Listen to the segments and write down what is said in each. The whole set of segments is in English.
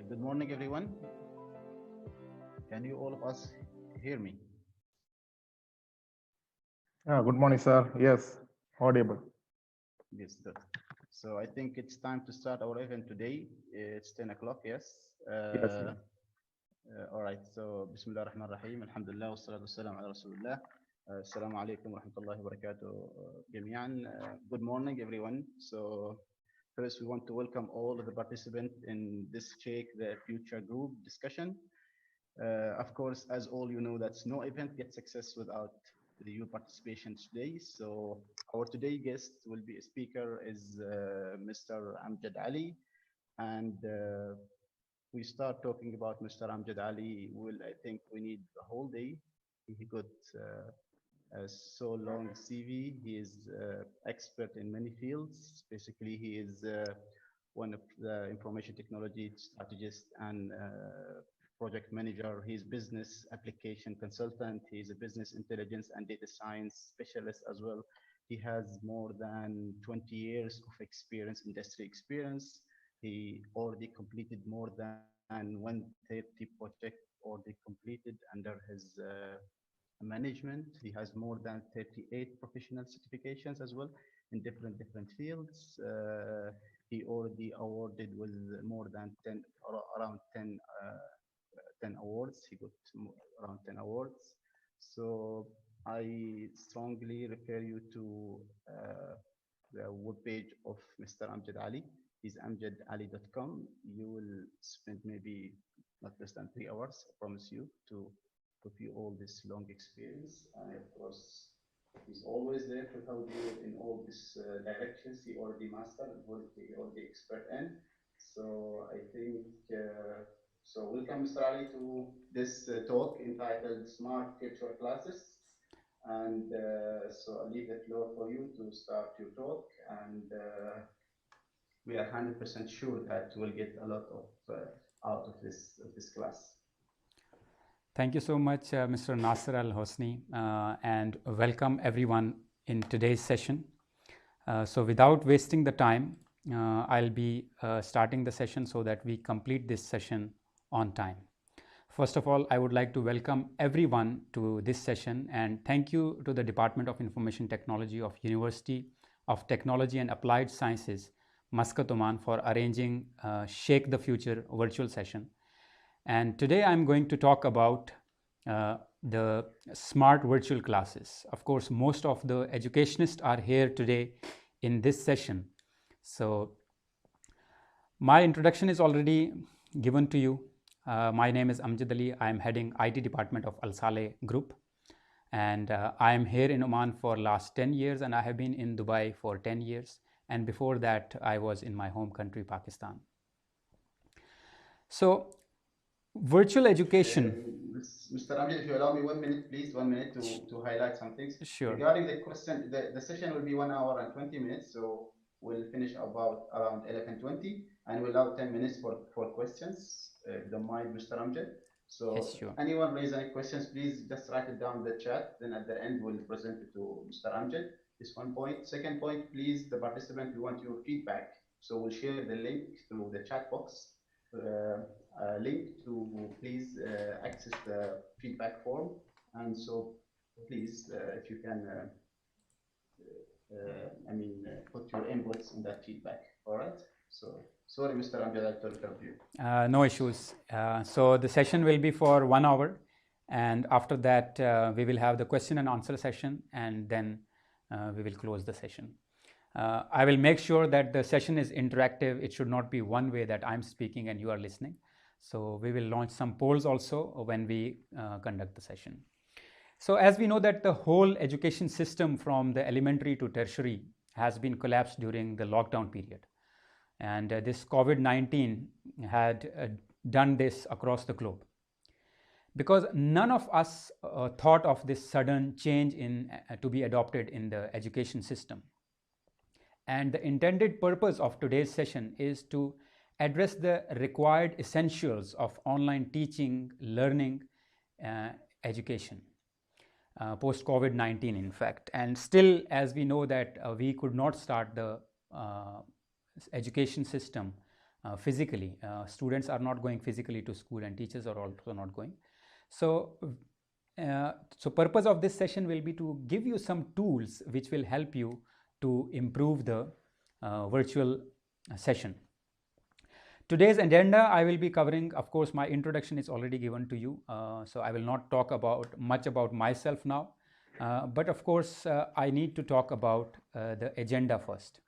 Good morning, everyone. Can you all of us hear me? Good morning, sir. Yes, audible. Yes, good. So I think it's time to start our event today. It's 10 o'clock, yes. Yes, yes. All right. So Bismillah ar-Rahman ar-Rahim. Alhamdulillah wa salatu wassalam ala Rasulullah. Assalamu alaikum wa rahmatullahi wa barakatuh. Jami'an. Good morning, everyone. So first, we want to welcome all of the participants in this Shake the Future group discussion. Of course, as all you know, that's no event gets success without your participation today. So our today guest will be a speaker is Mr. Amjad Ali, and we start talking about Mr. Amjad Ali. Well, I think we need the whole day. He got a so long CV. He is expert in many fields. Basically, he is one of the information technology strategist and project manager. He's business application consultant. He's a business intelligence and data science specialist as well. He has more than 20 years of experience, industry experience. He already completed more than 130 projects already completed under his management. He has more than 38 professional certifications as well in different fields. He already awarded with more than 10, around 10 awards. He got around 10 awards. So I strongly refer you to the webpage of Mr. Amjad Ali. He's amjadali.com. You will spend maybe not less than 3 hours, I promise you, to you all this long experience. And of course, he's always there to help you in all these directions. He already mastered, he already expert in. So I think, so welcome Mr. Ali to this talk entitled Smart Virtual Classes. And so I'll leave the floor for you to start your talk. And we are 100% sure that we'll get a lot of out of this class. Thank you so much, Mr. Nasser Al Hosni, and welcome everyone in today's session. So without wasting the time, I'll be starting the session so that we complete this session on time. First of all, I would like to welcome everyone to this session and thank you to the Department of Information Technology of University of Technology and Applied Sciences, Muscat, Oman, for arranging Shake the Future virtual session. And today I'm going to talk about the smart virtual classes. Of course, most of the educationists are here today in this session. So my introduction is already given to you. My name is Amjad Ali. I'm heading IT department of Al Saleh Group. And I am here in Oman for last 10 years and I have been in Dubai for 10 years. And before that, I was in my home country, Pakistan. So virtual education. Mr. Amjad, if you allow me 1 minute, please, 1 minute to highlight some things. Sure. Regarding the question, the session will be 1 hour and 20 minutes. So we'll finish about around 11:20 and we'll allow 10 minutes for questions. If you don't mind, Mr. Amjad. So Yes, sure. anyone raise any questions, please just write it down in the chat. Then at the end, we'll present it to Mr. Amjad. This one point. Second point, please, the participant, we want your feedback. So we'll share the link through the chat box. Link to please access the feedback form. And so please, if you can, put your inputs in that feedback. All right. So sorry, Mr. Amjad, I interrupted you. No issues. So the session will be for 1 hour. And after that, we will have the question and answer session. And then we will close the session. I will make sure that the session is interactive. It should not be one way that I'm speaking and you are listening. So we will launch some polls also when we conduct the session. So as we know that the whole education system from the elementary to tertiary has been collapsed during the lockdown period. And this COVID-19 had done this across the globe. Because none of us thought of this sudden change to be adopted in the education system. And the intended purpose of today's session is to address the required essentials of online teaching, learning, education, post-COVID-19 in fact. And still, as we know that we could not start the education system physically. Students are not going physically to school, and teachers are also not going. So purpose of this session will be to give you some tools which will help you to improve the virtual session. Today's agenda, I will be covering, of course, my introduction is already given to you, so I will not talk much about myself now, but of course, I need to talk about the agenda first.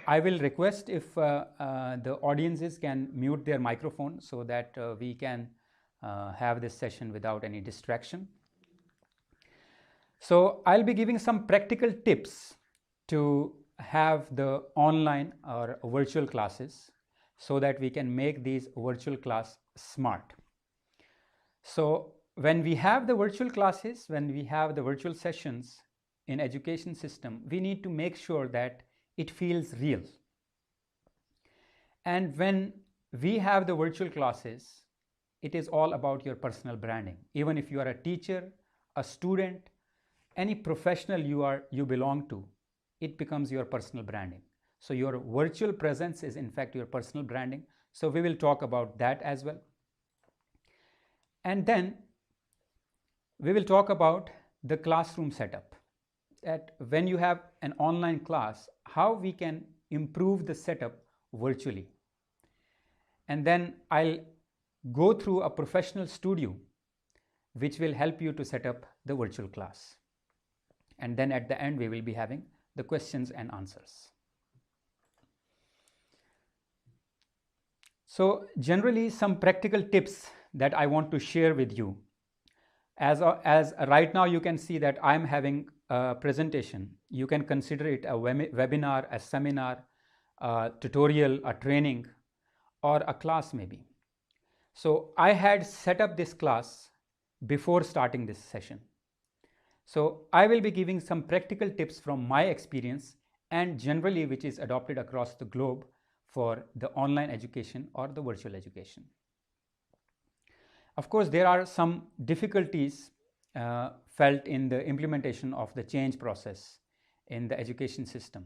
I will request if the audiences can mute their microphone so that we can have this session without any distraction. So I'll be giving some practical tips to have the online or virtual classes so that we can make these virtual class smart. So when we have the virtual classes, when we have the virtual sessions in education system, we need to make sure that it feels real. And when we have the virtual classes, it is all about your personal branding. Even if you are a teacher, a student, any professional you belong to, it becomes your personal branding. So your virtual presence is in fact your personal branding. So we will talk about that as well. And then we will talk about the classroom setup. That when you have an online class, how we can improve the setup virtually. And then I'll go through a professional studio which will help you to set up the virtual class. And then at the end we will be having the questions and answers. So generally some practical tips that I want to share with you. As right now you can see that I'm having a presentation. You can consider it a webinar, a seminar, a tutorial, a training, or a class maybe. So I had set up this class before starting this session. So I will be giving some practical tips from my experience and generally which is adopted across the globe for the online education or the virtual education. Of course, there are some difficulties felt in the implementation of the change process in the education system.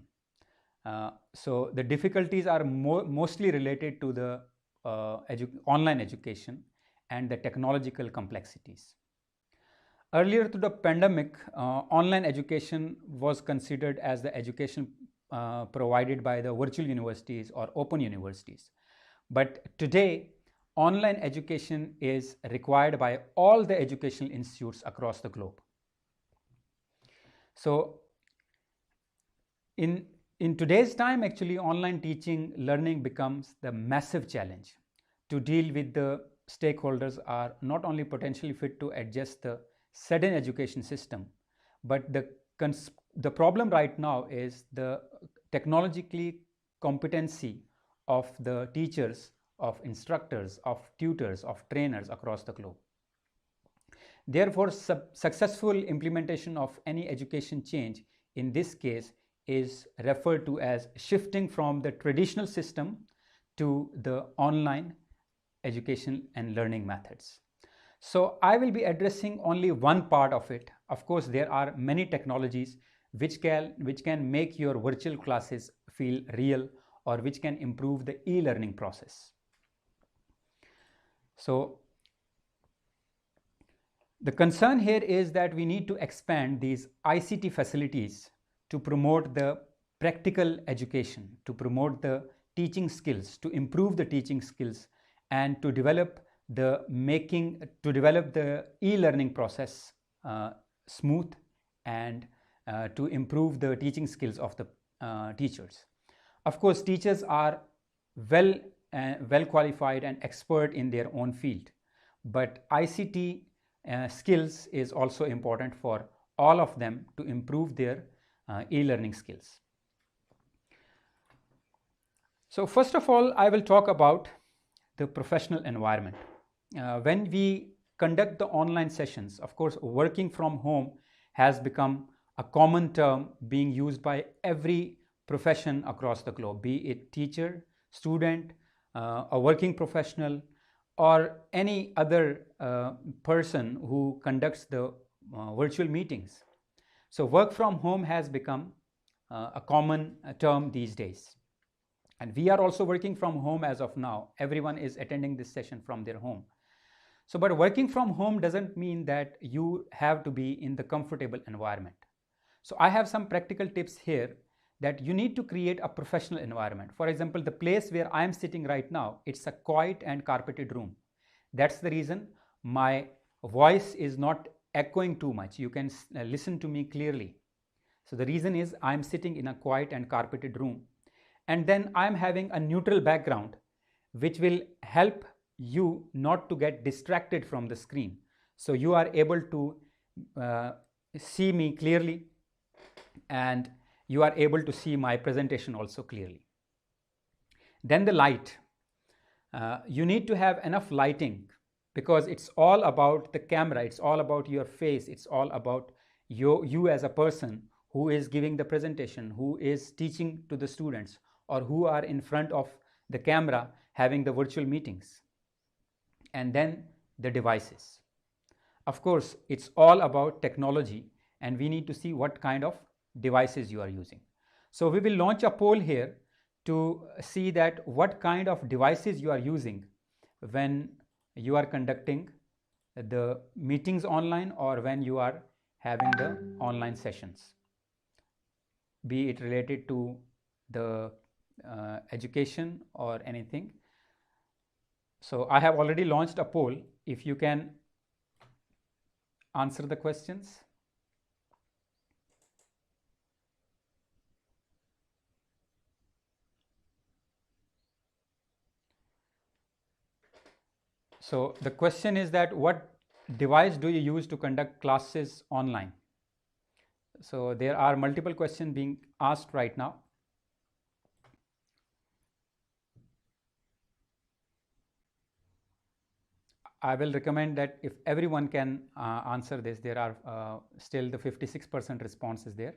So the difficulties are mostly related to the online education and the technological complexities. Earlier to the pandemic, online education was considered as the education provided by the virtual universities or open universities. But today, online education is required by all the educational institutes across the globe. So in today's time, actually, online teaching learning becomes the massive challenge. To deal with the stakeholders are not only potentially fit to adjust the sudden education system, but the problem right now is the technologically competency of the teachers, of instructors, of tutors, of trainers across the globe. Therefore, successful implementation of any education change in this case is referred to as shifting from the traditional system to the online education and learning methods. So I will be addressing only one part of it. Of course, there are many technologies which can make your virtual classes feel real or which can improve the e-learning process. So the concern here is that we need to expand these ICT facilities to promote the practical education, to promote the teaching skills, to improve the teaching skills, and to develop the e-learning process smooth and to improve the teaching skills of the teachers. Of course, teachers are well qualified and expert in their own field, but ICT skills is also important for all of them to improve their e-learning skills. So first of all, I will talk about the professional environment. When we conduct the online sessions, of course, working from home has become a common term being used by every profession across the globe, be it teacher, student, a working professional, or any other person who conducts the virtual meetings. So work from home has become a common term these days. And we are also working from home as of now. Everyone is attending this session from their home. So, but working from home doesn't mean that you have to be in the comfortable environment. So I have some practical tips here that you need to create a professional environment. For example, the place where I am sitting right now, it's a quiet and carpeted room. That's the reason my voice is not echoing too much. You can listen to me clearly. So the reason is I'm sitting in a quiet and carpeted room, and then I'm having a neutral background which will help you not to get distracted from the screen. So you are able to see me clearly, and you are able to see my presentation also clearly. Then the light. You need to have enough lighting, because it's all about the camera, it's all about your face, it's all about you as a person who is giving the presentation, who is teaching to the students, or who are in front of the camera having the virtual meetings. And then the devices. Of course, it's all about technology, and we need to see what kind of devices you are using. So we will launch a poll here to see that what kind of devices you are using when you are conducting the meetings online, or when you are having the online sessions, be it related to the education or anything. So I have already launched a poll. If you can answer the questions. So the question is that what device do you use to conduct classes online? So there are multiple questions being asked right now. I will recommend that if everyone can answer this, there are still the 56% responses there.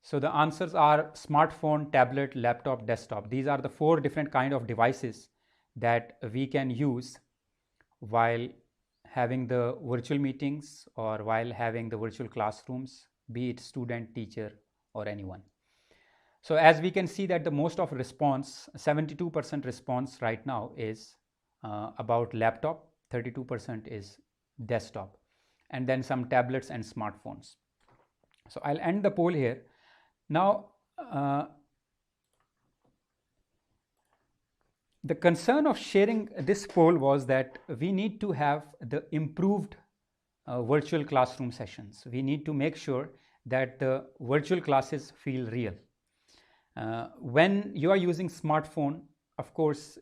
So the answers are smartphone, tablet, laptop, desktop. These are the 4 different kind of devices that we can use while having the virtual meetings or while having the virtual classrooms, be it student, teacher, or anyone. So as we can see that the most of response, 72% response right now is about laptop, 32% is desktop, and then some tablets and smartphones. So I'll end the poll here. Now, the concern of sharing this poll was that we need to have the improved virtual classroom sessions. We need to make sure that the virtual classes feel real. When you are using smartphone, of course,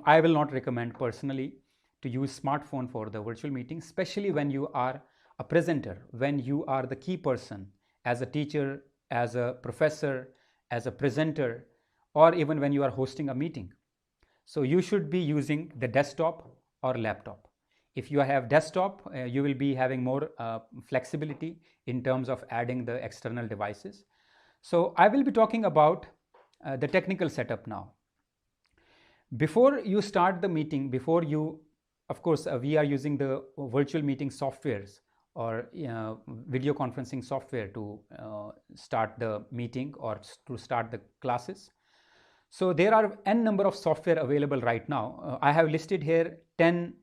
I will not recommend personally to use smartphone for the virtual meeting, especially when you are a presenter, when you are the key person as a teacher, as a professor, as a presenter, or even when you are hosting a meeting. So you should be using the desktop or laptop. If you have desktop, you will be having more flexibility in terms of adding the external devices. So I will be talking about the technical setup now. Before you start the meeting, of course, we are using the virtual meeting softwares or video conferencing software to start the meeting or to start the classes. So there are n number of software available right now. I have listed here 10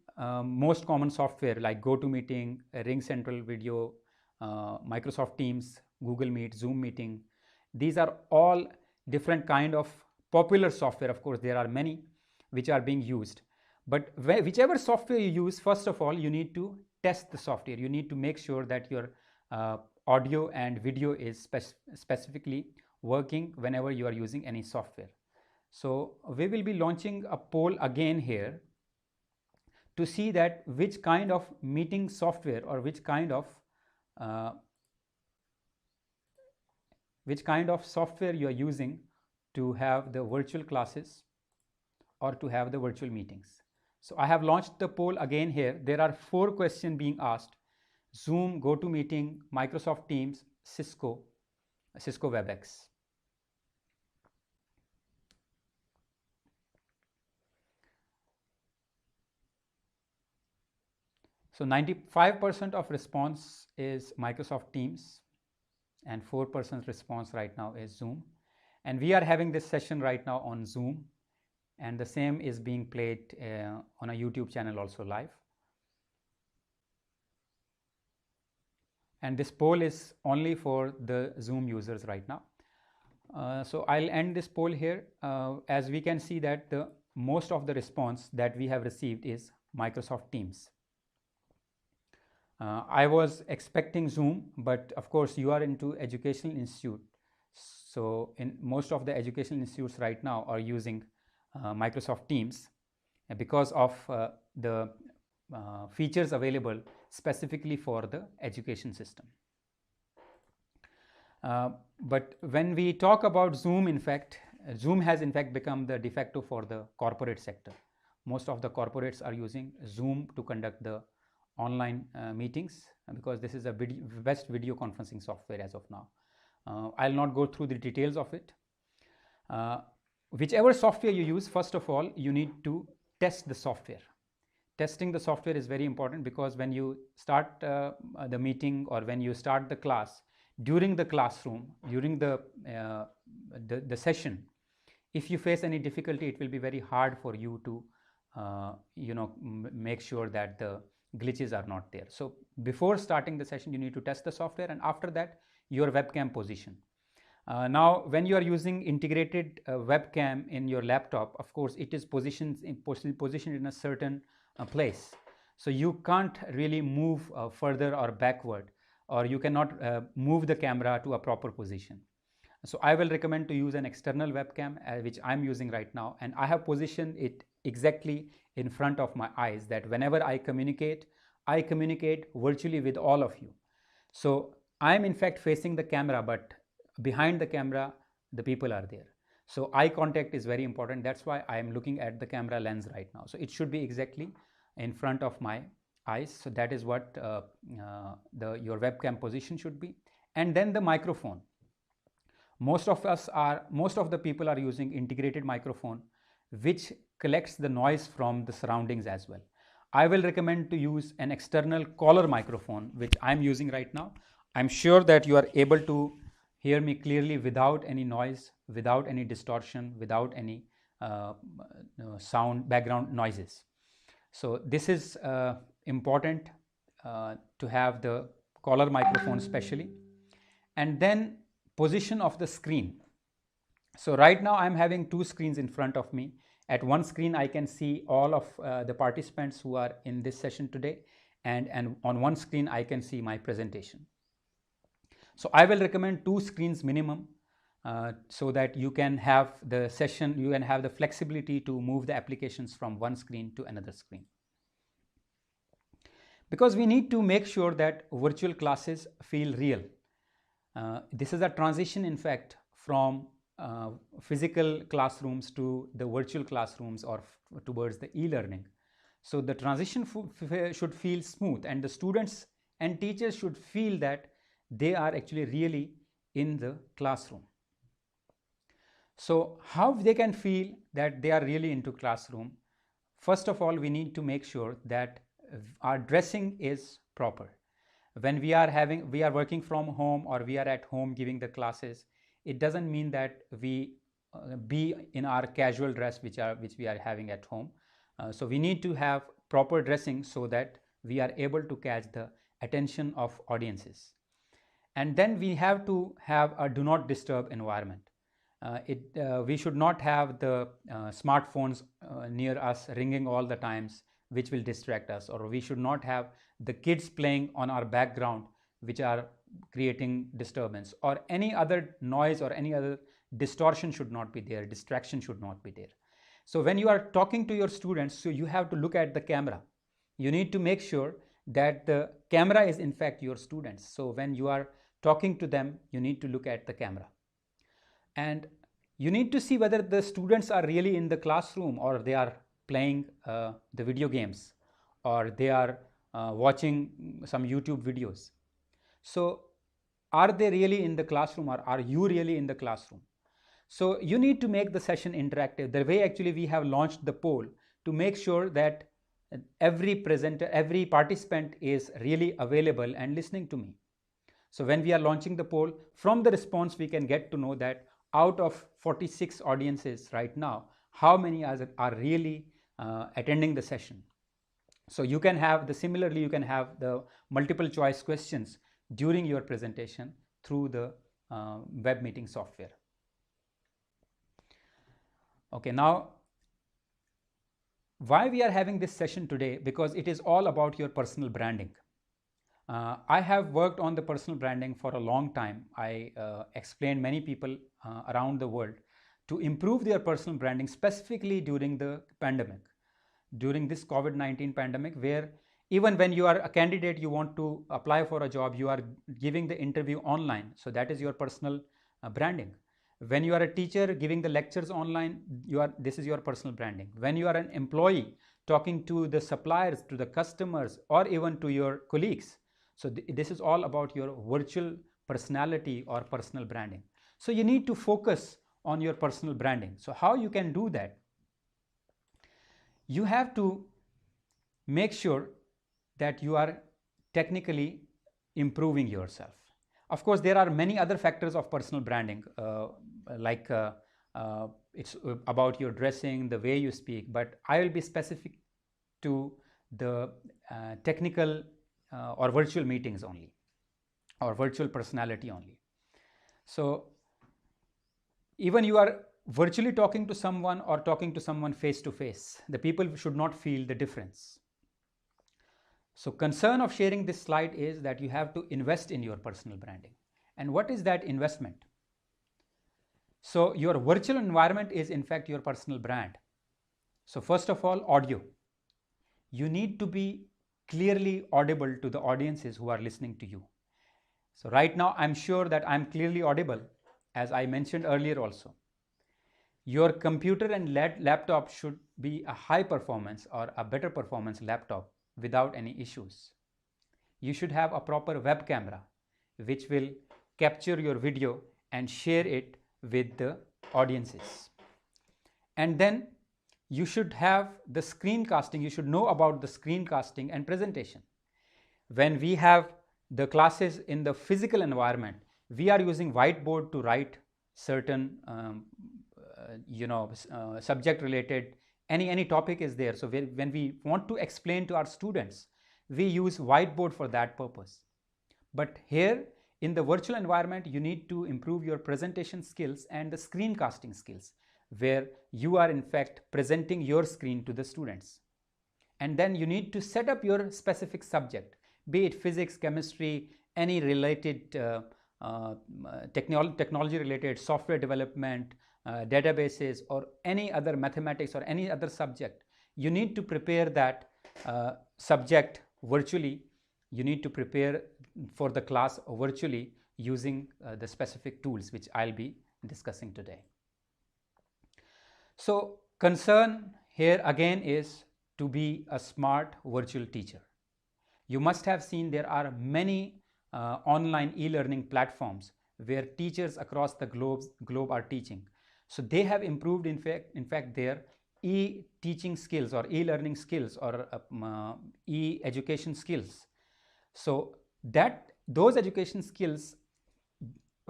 most common software like GoToMeeting, RingCentral Video, Microsoft Teams, Google Meet, Zoom Meeting. These are all different kind of popular software. Of course, there are many which are being used. But whichever software you use, first of all, you need to test the software. You need to make sure that your audio and video is specifically working whenever you are using any software. So we will be launching a poll again here to see that which kind of meeting software or which kind of software you are using to have the virtual classes or to have the virtual meetings. So I have launched the poll again here. There are 4 questions being asked: Zoom, GoToMeeting, Microsoft Teams, Cisco WebEx. So 95% of response is Microsoft Teams, and 4% response right now is Zoom. And we are having this session right now on Zoom, and the same is being played on a YouTube channel also live. And this poll is only for the Zoom users right now. So I'll end this poll here. As we can see that the most of the response that we have received is Microsoft Teams. I was expecting Zoom, but of course you are into educational institute. So in most of the educational institutes right now are using Microsoft Teams because of the features available specifically for the education system. But when we talk about Zoom, in fact, Zoom has in fact become the de facto for the corporate sector. Most of the corporates are using Zoom to conduct the online meetings because this is the best video conferencing software as of now. I'll not go through the details of it. Whichever software you use, first of all, you need to test the software. Testing the software is very important because when you start the meeting or when you start the class, during the classroom, during the session, if you face any difficulty, it will be very hard for you to make sure that the glitches are not there. So before starting the session, you need to test the software, and after that your webcam position. Now when you are using integrated webcam in your laptop, of course it is positioned in a certain place, so you can't really move further or backward, or you cannot move the camera to a proper position. So I will recommend to use an external webcam which I'm using right now, and I have positioned it exactly in front of my eyes, that whenever I communicate virtually with all of you. So I'm in fact facing the camera, but behind the camera the people are there. So eye contact is very important. That's why I am looking at the camera lens right now. So it should be exactly in front of my eyes. So that is what your webcam position should be. And then the microphone. Most of the people are using integrated microphone, which collects the noise from the surroundings as well. I will recommend to use an external collar microphone, which I'm using right now. I'm sure that you are able to hear me clearly without any noise, without any distortion, without any sound background noises. So this is important to have the collar microphone especially. And then position of the screen. So right now I'm having two screens in front of me. At one screen I can see all of the participants who are in this session today, and on one screen I can see my presentation. So I will recommend two screens minimum so that you can have the session, you can have the flexibility to move the applications from one screen to another screen. Because we need to make sure that virtual classes feel real. This is a transition in fact from physical classrooms to the virtual classrooms or towards the e-learning. So the transition should feel smooth, and the students and teachers should feel that they are actually really in the classroom. So how they can feel that they are really into classroom? First of all, we need to make sure that our dressing is proper. When we are working from home or we are at home giving the classes, it doesn't mean that we be in our casual dress which we are having at home. So we need to have proper dressing so that we are able to catch the attention of audiences. And then we have to have a do not disturb environment. We should not have the smartphones near us ringing all the times, which will distract us, or we should not have the kids playing on our background which are creating disturbance, or any other noise or any other distortion should not be there, distraction should not be there. So when you are talking to your students, so you have to look at the camera. You need to make sure that the camera is in fact your students. So when you are talking to them, you need to look at the camera. And you need to see whether the students are really in the classroom or they are playing the video games, or they are watching some YouTube videos. So are they really in the classroom, or are you really in the classroom? So you need to make the session interactive. The way actually we have launched the poll to make sure that every participant is really available and listening to me. So when we are launching the poll, from the response we can get to know that out of 46 audiences right now, how many are really attending the session. So you can have similarly you can have the multiple choice questions during your presentation through the web meeting software. Okay, now why we are having this session today? Because it is all about your personal branding. I have worked on the personal branding for a long time. I explained many people around the world to improve their personal branding, specifically during the pandemic, during this COVID-19 pandemic, where even when you are a candidate, you want to apply for a job, you are giving the interview online. So that is your personal branding. When you are a teacher giving the lectures online, this is your personal branding. When you are an employee talking to the suppliers, to the customers, or even to your colleagues, so this is all about your virtual personality or personal branding. So you need to focus on your personal branding. So how you can do that? You have to make sure that you are technically improving yourself. Of course, there are many other factors of personal branding, like it's about your dressing, the way you speak, but I will be specific to the technical or virtual meetings only, or virtual personality only. So even you are virtually talking to someone or talking to someone face to face, the people should not feel the difference. So concern of sharing this slide is that you have to invest in your personal branding. And what is that investment? So your virtual environment is in fact your personal brand. So first of all, audio. You need to be clearly audible to the audiences who are listening to you. So right now I'm sure that I'm clearly audible, as I mentioned earlier also. Your computer and laptop should be a high performance or a better performance laptop without any issues. You should have a proper web camera which will capture your video and share it with the audiences. And then you should have the screencasting. You should know about the screencasting and presentation. When we have the classes in the physical environment, we are using whiteboard to write certain subject related, any topic is there. So when we want to explain to our students, we use whiteboard for that purpose. But here in the virtual environment, you need to improve your presentation skills and the screencasting skills, where you are in fact presenting your screen to the students. And then you need to set up your specific subject, be it physics, chemistry, any related technology related software development, databases, or any other mathematics or any other subject. You need to prepare that subject virtually. You need to prepare for the class virtually using the specific tools which I'll be discussing today. So concern here again is to be a smart virtual teacher. You must have seen there are many online e-learning platforms where teachers across the globe are teaching. So they have improved in fact their e-teaching skills or e-learning skills or e-education skills. So those education skills,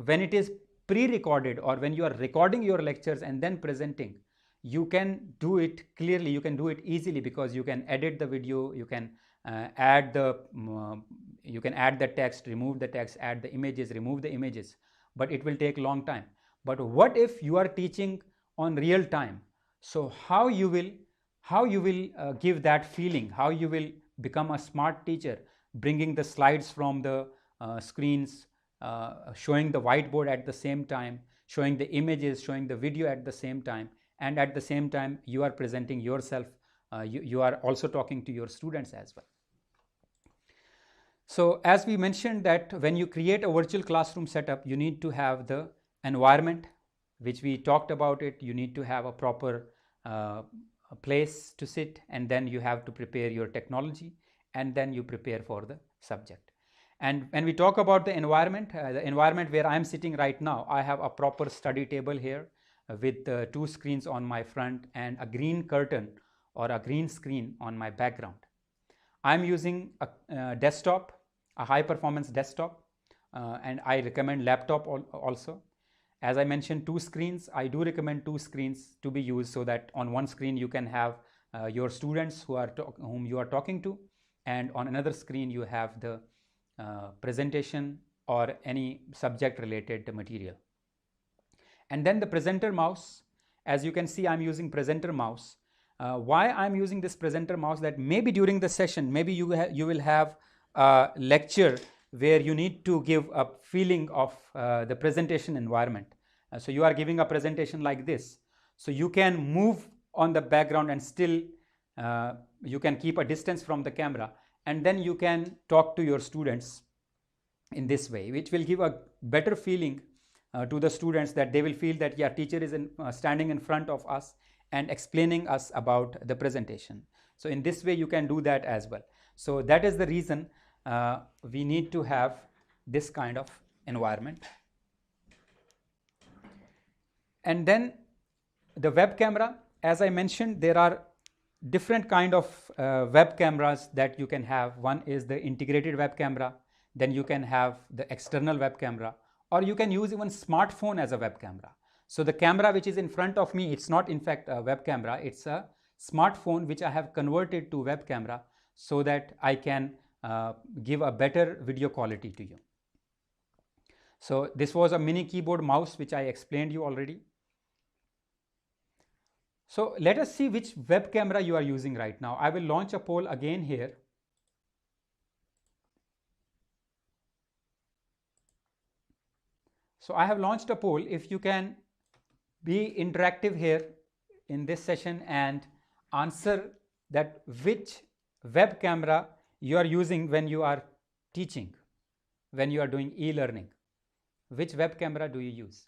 when it is pre-recorded or when you are recording your lectures and then presenting, you can do it clearly, you can do it easily, because you can edit the video, you can add the text, remove the text, add the images, remove the images, but it will take long time. But what if you are teaching on real time? So how you will give that feeling, how you will become a smart teacher, bringing the slides from the screens, showing the whiteboard at the same time, showing the images, showing the video at the same time, and at the same time you are presenting yourself, you are also talking to your students as well. So as we mentioned that when you create a virtual classroom setup, you need to have the environment, which we talked about it. You need to have a proper place to sit, and then you have to prepare your technology, and then you prepare for the subject. And when we talk about the environment where I am sitting right now, I have a proper study table here with 2 screens on my front and a green curtain or a green screen on my background. I'm using a desktop, a high performance desktop. and I recommend laptop also. As I mentioned, 2 screens. I do recommend 2 screens to be used, so that on one screen you can have your students whom you are talking to, and on another screen you have the presentation or any subject related material. And then the presenter mouse. As you can see, I'm using presenter mouse. Why I'm using this presenter mouse? That maybe during the session, maybe you will have a lecture where you need to give a feeling of the presentation environment. So you are giving a presentation like this. So you can move on the background and still you can keep a distance from the camera, and then you can talk to your students in this way, which will give a better feeling to the students, that they will feel that, yeah, teacher is standing in front of us and explaining us about the presentation. So in this way you can do that as well. So that is the reason we need to have this kind of environment. And then the web camera, as I mentioned, there are different kind of web cameras that you can have. One is the integrated web camera, then you can have the external web camera, or you can use even smartphone as a web camera. So the camera which is in front of me, it's not in fact a web camera, it's a smartphone which I have converted to web camera so that I can give a better video quality to you. So this was a mini keyboard mouse which I explained you already. So let us see which web camera you are using right now. I will launch a poll again here. So I have launched a poll. If you can be interactive here in this session and answer that which web camera you are using when you are teaching, when you are doing e-learning. Which web camera do you use?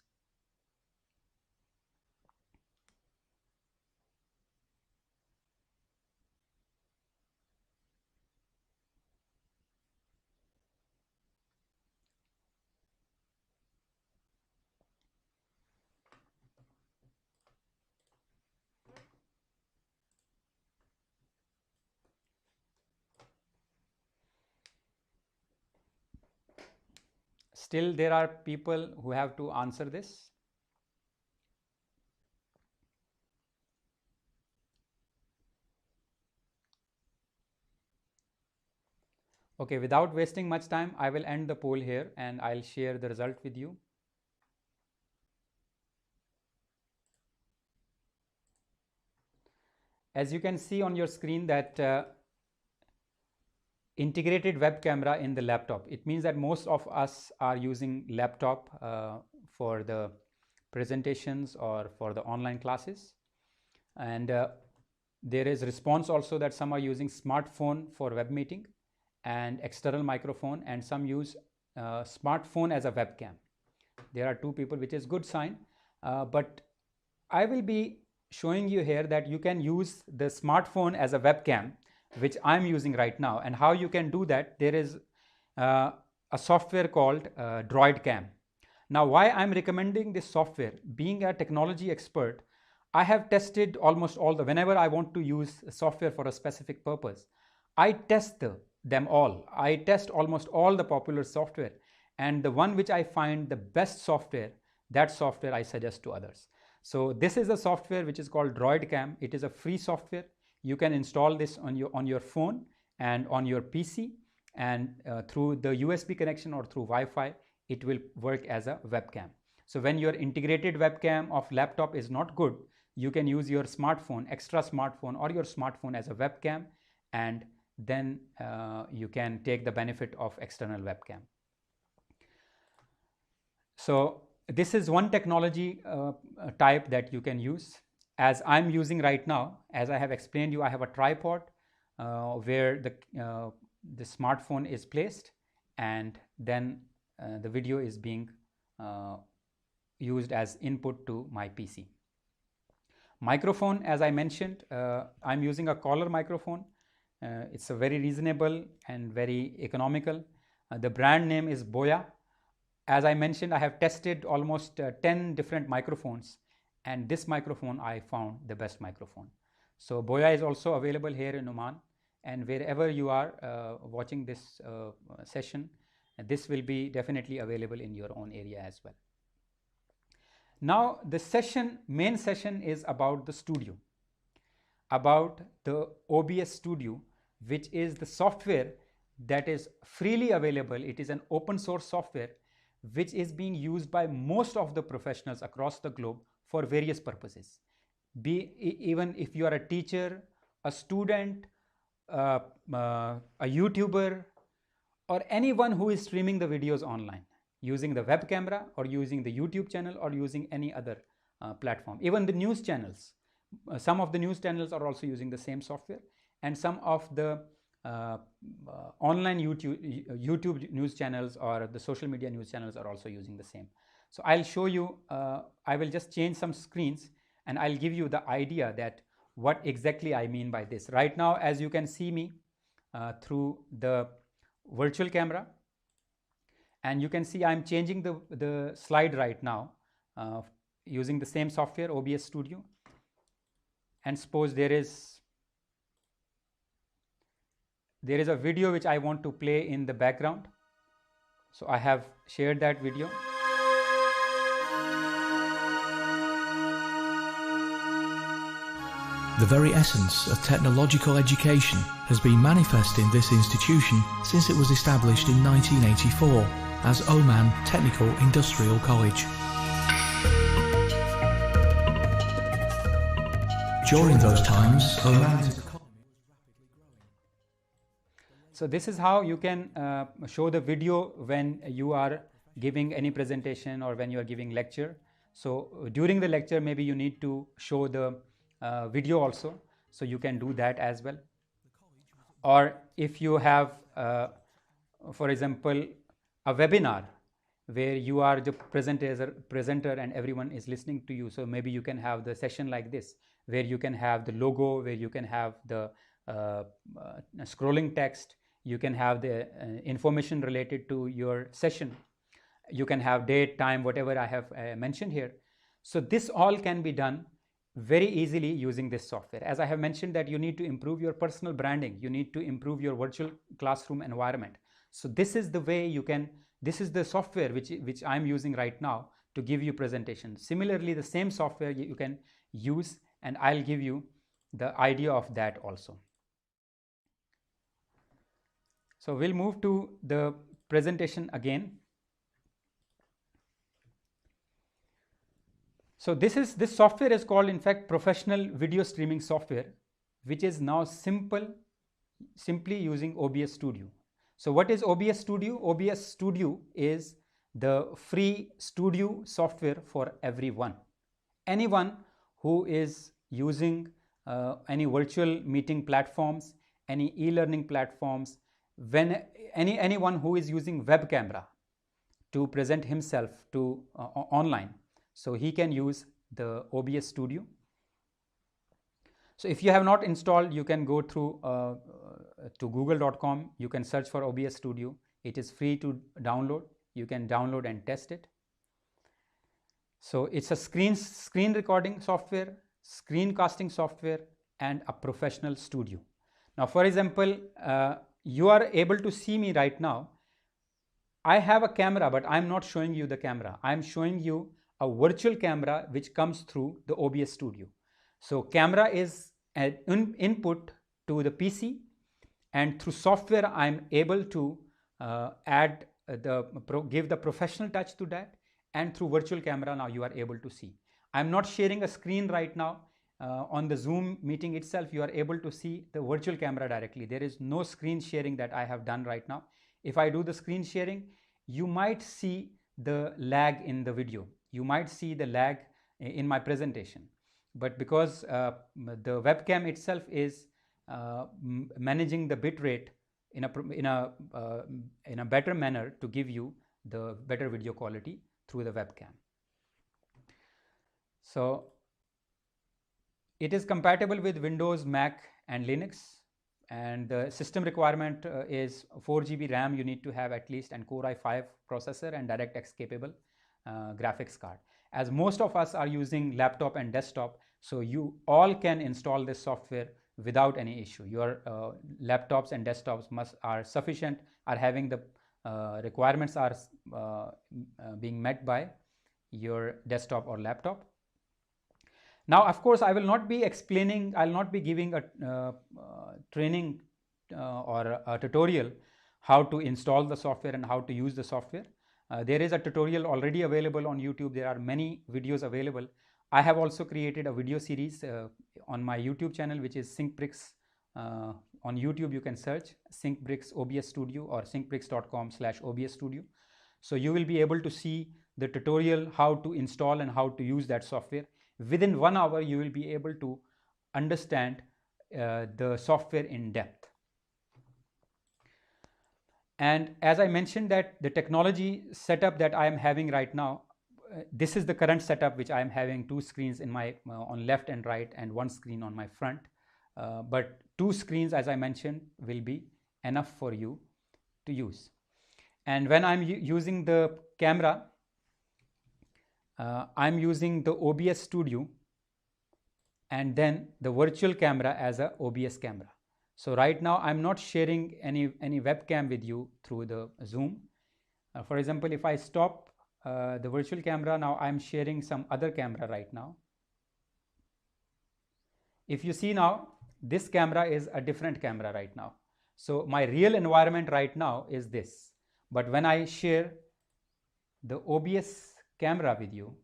Still there are people who have to answer this. Okay, without wasting much time, I will end the poll here and I'll share the result with you. As you can see on your screen that integrated web camera in the laptop. It means that most of us are using laptop for the presentations or for the online classes. And there is response also that some are using smartphone for web meeting and external microphone, and some use smartphone as a webcam. There are 2 people, which is good sign. But I will be showing you here that you can use the smartphone as a webcam, which I'm using right now. And how you can do that, there is a software called DroidCam. Now, why I'm recommending this software, being a technology expert, I have tested almost all whenever I want to use software for a specific purpose, I test them all. I test almost all the popular software, and the one which I find the best software, that software I suggest to others. So this is a software which is called DroidCam. It is a free software. You can install this on your phone and on your PC, and through the USB connection or through Wi-Fi, it will work as a webcam. So when your integrated webcam of laptop is not good, you can use your smartphone, extra smartphone, or your smartphone as a webcam, and then you can take the benefit of external webcam. So this is one technology type that you can use. As I'm using right now, as I have explained you, I have a tripod where the smartphone is placed, and then the video is being used as input to my PC. Microphone, as I mentioned, I'm using a collar microphone. It's a very reasonable and very economical. The brand name is Boya. As I mentioned, I have tested almost 10 different microphones, and this microphone I found the best microphone. So Boya is also available here in Oman, and wherever you are watching this session, This will be definitely available in your own area as well. Now the main session is about the studio, about the OBS Studio, which is the software that is freely available. It is an open source software which is being used by most of the professionals across the globe for various purposes. Even if you are a teacher, a student, a YouTuber, or anyone who is streaming the videos online using the web camera or using the YouTube channel or using any other platform. Even the news channels, some of the news channels are also using the same software, and some of the online YouTube news channels or the social media news channels are also using the same. So I'll show you, I will just change some screens and I'll give you the idea that what exactly I mean by this. Right now, as you can see me through the virtual camera, and you can see I'm changing the slide right now using the same software, OBS Studio. And suppose there is a video which I want to play in the background. So I have shared that video. The very essence of technological education has been manifest in this institution since it was established in 1984 as Oman Technical Industrial College. During those times, Oman's economy was rapidly growing. So this is how you can show the video when you are giving any presentation or when you are giving lecture. So during the lecture, maybe you need to show the video also, so you can do that as well. Or if you have, for example, a webinar where you are the presenter and everyone is listening to you, so maybe you can have the session like this, where you can have the logo, where you can have the scrolling text, you can have the information related to your session, you can have date, time, whatever I have mentioned here. So this all can be done very easily using this software. As I have mentioned that you need to improve your personal branding, you need to improve your virtual classroom environment. So this is the way you can, this is the software which I'm using right now to give you presentation. Similarly, the same software you can use, and I'll give you the idea of that also. So we'll move to the presentation again. So this software is called, in fact, professional video streaming software, which is now simply using OBS Studio. So what is OBS Studio? OBS Studio is the free studio software for everyone. Anyone who is using any virtual meeting platforms, any e-learning platforms, anyone who is using web camera to present himself to online, so he can use the OBS Studio. So if you have not installed, you can go through to google.com, you can search for OBS Studio. It is free to download. You can download and test it. So it's a screen recording software, screencasting software, and a professional studio. Now, for example, you are able to see me right now. I have a camera, but I'm not showing you the camera. I'm showing you a virtual camera which comes through the OBS Studio. So camera is an input to the PC, and through software I'm able to give the professional touch to that, and through virtual camera now you are able to see. I'm not sharing a screen right now. On the Zoom meeting itself, you are able to see the virtual camera directly. There is no screen sharing that I have done right now. If I do the screen sharing, you might see the lag in the video. You might see the lag in my presentation. But because the webcam itself is managing the bit rate in a better manner to give you the better video quality through the webcam. So it is compatible with Windows, Mac, and Linux, and the system requirement is 4 GB RAM you need to have at least, and Core i5 processor and DirectX capable graphics card. As most of us are using laptop and desktop, so you all can install this software without any issue. Your laptops and desktops are sufficient, are having the requirements are being met by your desktop or laptop. Now, of course, I will not be explaining, I will not be giving a training or a tutorial how to install the software and how to use the software. There is a tutorial already available on YouTube. There are many videos available. I have also created a video series on my YouTube channel, which is SyncBricks. On YouTube, you can search SyncBricks OBS Studio or syncbricks.com/OBS Studio. So you will be able to see the tutorial how to install and how to use that software. Within 1 hour, you will be able to understand the software in depth. And as I mentioned, that the technology setup that I am having right now, this is the current setup which I am having 2 screens in my on left and right and 1 screen on my front. But 2 screens, as I mentioned, will be enough for you to use. And when I'm using the camera, I'm using the OBS Studio and then the virtual camera as a OBS camera. So right now I'm not sharing any webcam with you through the Zoom. For example, if I stop the virtual camera, now I'm sharing some other camera right now. If you see now, this camera is a different camera right now. So my real environment right now is this. But when I share the OBS camera with you,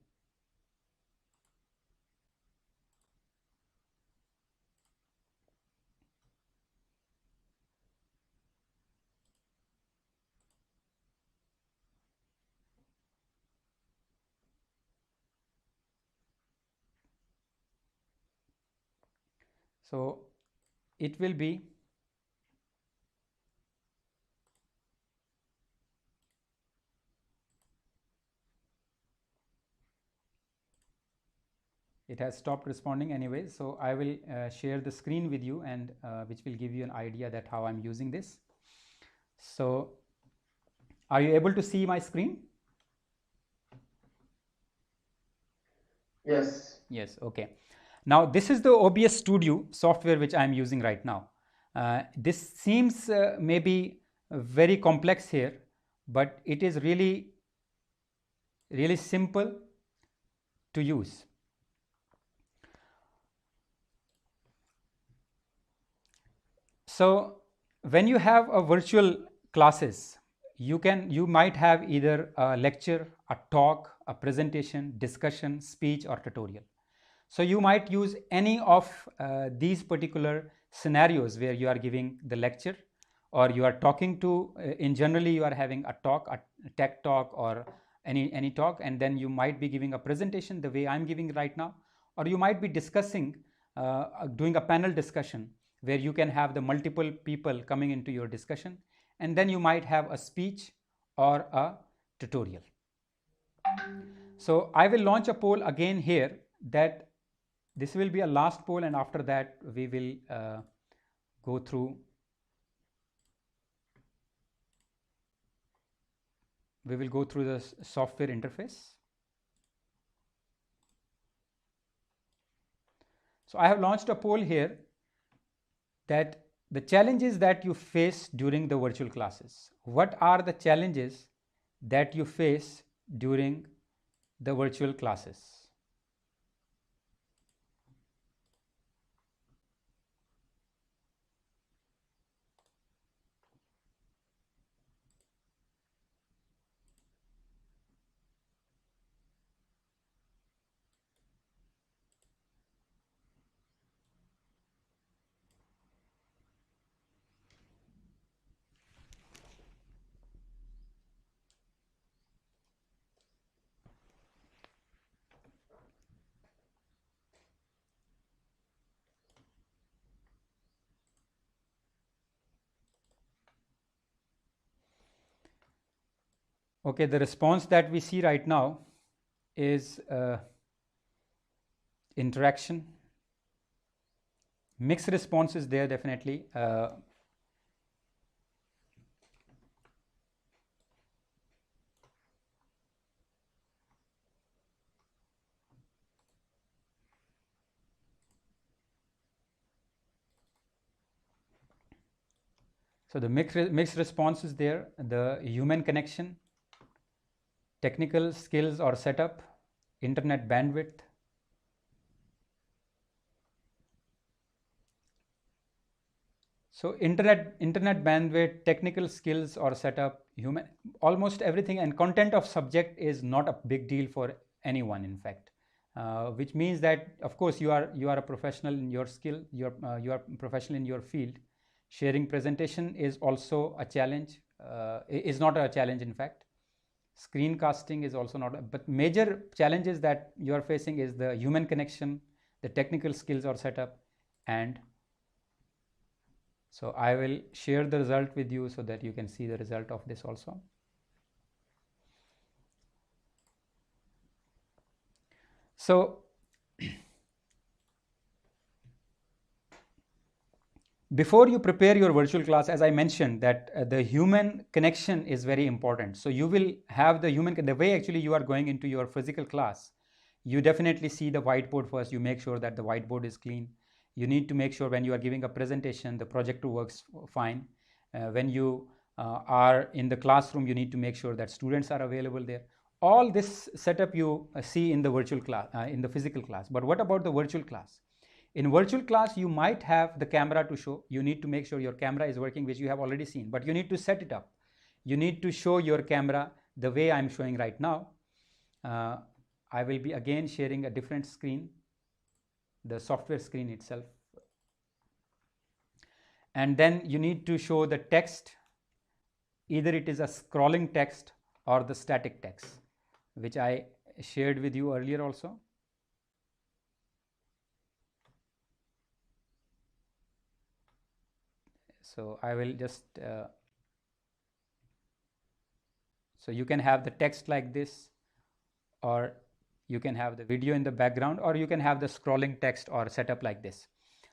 so it will be it has stopped responding anyway, so I will share the screen with you and which will give you an idea that how I'm using this. So are you able to see my screen? Yes. Yes, okay. Now this is the OBS Studio software which I'm using right now. This seems maybe very complex here, but it is really simple to use. So when you have a virtual classes, you might have either a lecture, a talk, a presentation, discussion, speech, or tutorial. So you might use any of these particular scenarios where you are giving the lecture, or you are talking to in generally you are having a talk, a tech talk, or any talk, and then you might be giving a presentation the way I'm giving right now, or you might be discussing doing a panel discussion where you can have the multiple people coming into your discussion, and then you might have a speech or a tutorial. So I will launch a poll again here, that this will be a last poll, and after that we will go through the software interface. So I have launched a poll here, that the challenges that you face during the virtual classes. What are the challenges that you face during the virtual classes? Okay, the response that we see right now is interaction. Mixed responses there definitely. So the mixed response is there, the human connection, technical skills or setup, internet bandwidth, so internet bandwidth, technical skills or setup, human, almost everything, and content of subject is not a big deal for anyone, in fact, which means that of course you are a professional in your skill, you are professional in your field. Sharing presentation is also a challenge, is not a challenge, in fact. Screencasting is also not, but major challenges that you are facing is the human connection, the technical skills or setup, and so I will share the result with you so that you can see the result of this also. So before you prepare your virtual class, as I mentioned, that the human connection is very important. So you will have the way actually you are going into your physical class, you definitely see the whiteboard first. You make sure that the whiteboard is clean. You need to make sure when you are giving a presentation, the projector works fine. When you are in the classroom, you need to make sure that students are available there. All this setup you see in the virtual class, in the physical class. But what about the virtual class? In virtual class, you might have the camera to show. You need to make sure your camera is working, which you have already seen, but you need to set it up. You need to show your camera the way I'm showing right now. I will be again sharing a different screen, the software screen itself. And then you need to show the text. Either it is a scrolling text or the static text, which I shared with you earlier also. So I will just, so you can have the text like this, or you can have the video in the background, or you can have the scrolling text or setup like this.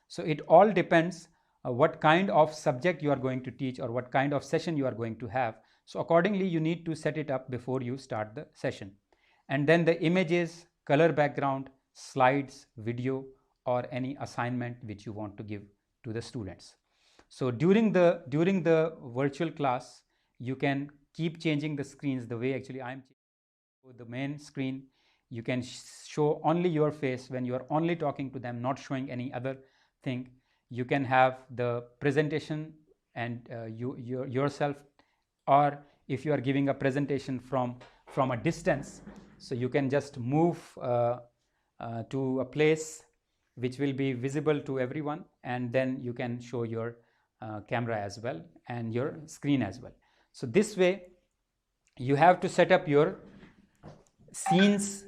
So it all depends what kind of subject you are going to teach or what kind of session you are going to have. So accordingly, you need to set it up before you start the session. And then the images, color background, slides, video, or any assignment which you want to give to the students. So during the virtual class, you can keep changing the screens the way actually I'm changing the main screen. You can show only your face when you are only talking to them, not showing any other thing. You can have the presentation and yourself, or if you are giving a presentation from a distance, so you can just move to a place which will be visible to everyone, and then you can show your camera as well and your screen as well. So this way you have to set up your scenes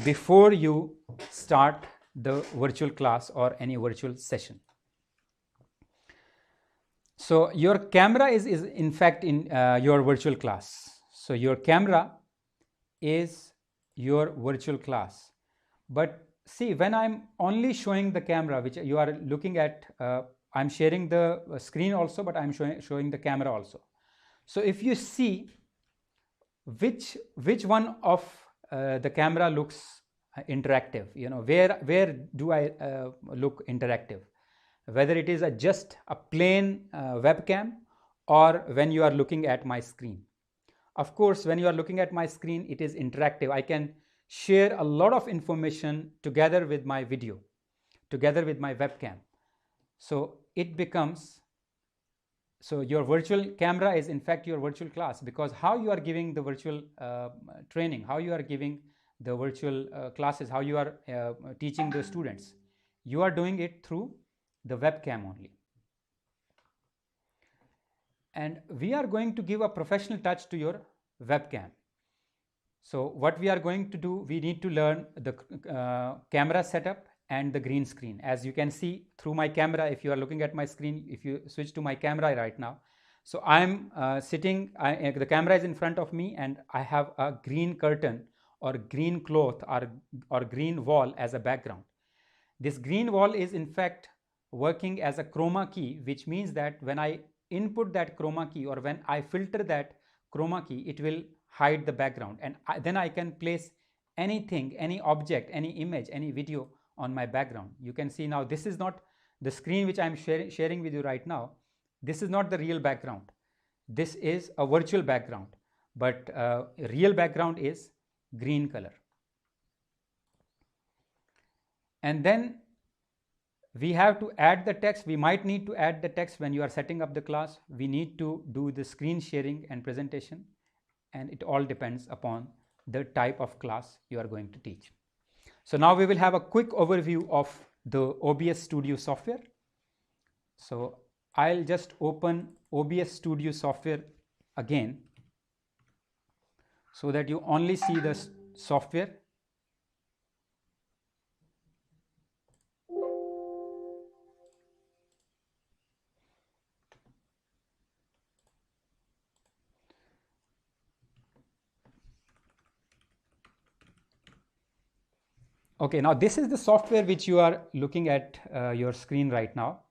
before you start the virtual class or any virtual session. So your camera is in fact in your virtual class. So your camera is your virtual class. But see, when I'm only showing the camera, which you are looking at, I'm sharing the screen also, but I'm showing the camera also. So if you see which one of the camera looks interactive, you know, where do I look interactive? Whether it is just a plain webcam, or when you are looking at my screen. Of course, when you are looking at my screen, it is interactive. I can share a lot of information together with my video, together with my webcam. So it becomes, so your virtual camera is in fact your virtual class, because how you are giving the virtual training, how you are giving the virtual classes, how you are teaching the students, you are doing it through the webcam only. And we are going to give a professional touch to your webcam. So what we are going to do, we need to learn the camera setup and the green screen. As you can see through my camera, if you are looking at my screen, if you switch to my camera right now, so I'm sitting, the camera is in front of me, and I have a green curtain or green cloth or green wall as a background. This green wall is in fact working as a chroma key, which means that when I input that chroma key or when I filter that chroma key, it will hide the background, and then I can place anything, any object, any image, any video on my background. You can see now this is not the screen which I'm sharing with you right now. This is not the real background. This is a virtual background, but real background is green color. And then we have to add the text. We might need to add the text when you are setting up the class. We need to do the screen sharing and presentation, and it all depends upon the type of class you are going to teach. So now we will have a quick overview of the OBS Studio software. So I'll just open OBS Studio software again so that you only see the software. Okay, now this is the software which you are looking at your screen right now.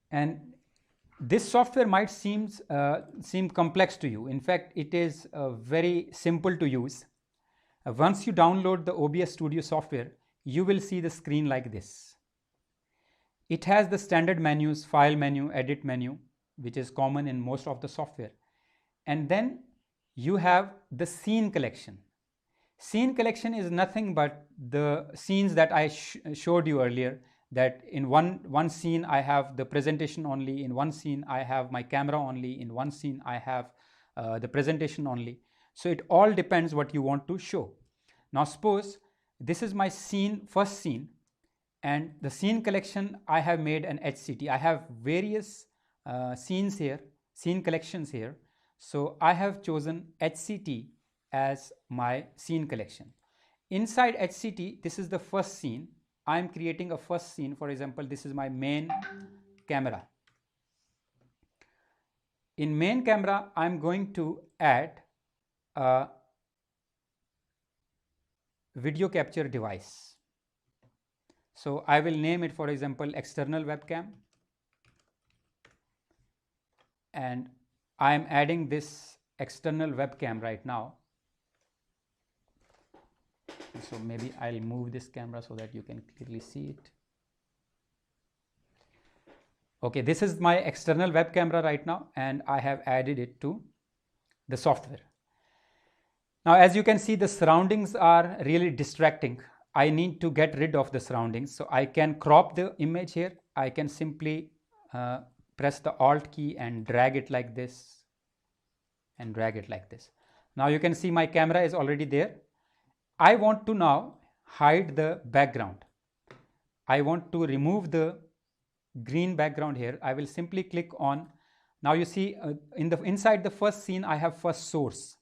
And this software might seem complex to you. In fact, it is very simple to use. Once you download the OBS Studio software, you will see the screen like this. It has the standard menus, file menu, edit menu, which is common in most of the software. And then you have the scene collection. Scene collection is nothing but the scenes that I showed you earlier, that in one scene I have the presentation only, in one scene I have my camera only, in one scene I have the presentation only. So it all depends what you want to show. Now suppose this is my scene, first scene, and the scene collection I have made an HCT. I have various scenes here, scene collections here. So I have chosen HCT as my scene collection. Inside HCT, this is the first scene. I am creating a first scene. For example, this is my main camera. In main camera, I am going to add a video capture device. So I will name it, for example, external webcam. And I am adding this external webcam right now. So maybe I'll move this camera so that you can clearly see it. Okay, this is my external web camera right now, and I have added it to the software. Now, as you can see, the surroundings are really distracting. I need to get rid of the surroundings. So I can crop the image here. I can simply press the Alt key and drag it like this and drag it like this. Now you can see my camera is already there. I want to now hide the background. I want to remove the green background here. I will simply click on. Now you see inside the first scene I have first source.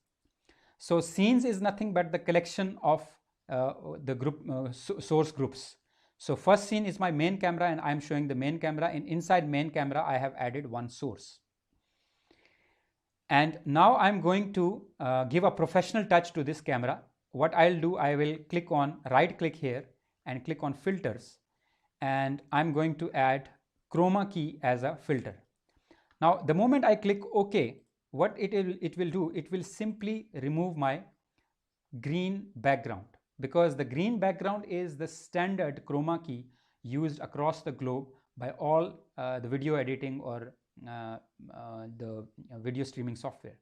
So scenes is nothing but the collection of the group source groups. So first scene is my main camera, and I am showing the main camera, and inside main camera I have added one source. And now I'm going to give a professional touch to this camera. What I'll do, I will click on, right click here and click on filters, and I'm going to add Chroma key as a filter. Now the moment I click OK, what it will do, it will simply remove my green background, because the green background is the standard Chroma key used across the globe by all the video editing or the video streaming software.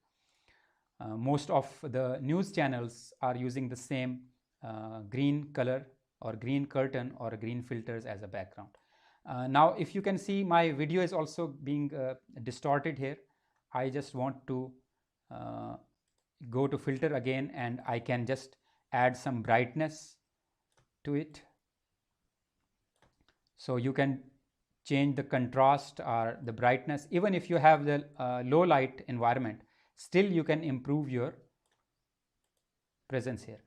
Most of the news channels are using the same green color or green curtain or green filters as a background. Now if you can see, my video is also being distorted here. I just want to go to filter again, and I can just add some brightness to it. So you can change the contrast or the brightness. Even if you have the low light environment, still you can improve your presence here.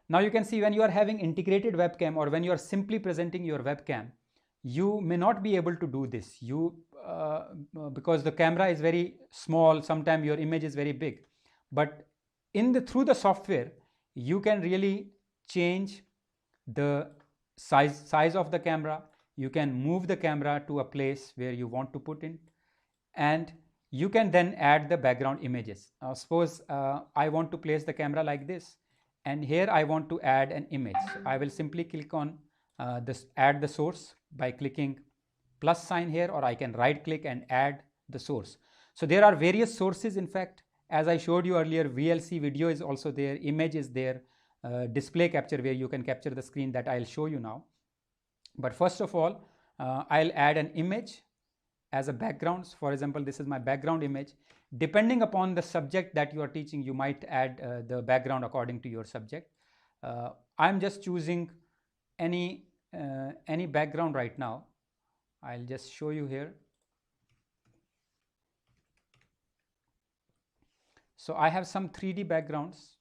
Now you can see when you are having integrated webcam or when you are simply presenting your webcam, you may not be able to do this. Because the camera is very small, sometimes your image is very big. But through the software, you can really change the size of the camera. You can move the camera to a place where you want to put in, and you can then add the background images. Suppose I want to place the camera like this, and here I want to add an image. So I will simply click on add the source by clicking plus sign here, or I can right click and add the source. So there are various sources. In fact, as I showed you earlier, VLC video is also there, image is there, display capture where you can capture the screen, that I'll show you now. But first of all, I'll add an image as a background. For example, this is my background image. Depending upon the subject that you are teaching, you might add the background according to your subject. I'm just choosing any background right now. I'll just show you here. So I have some 3D backgrounds.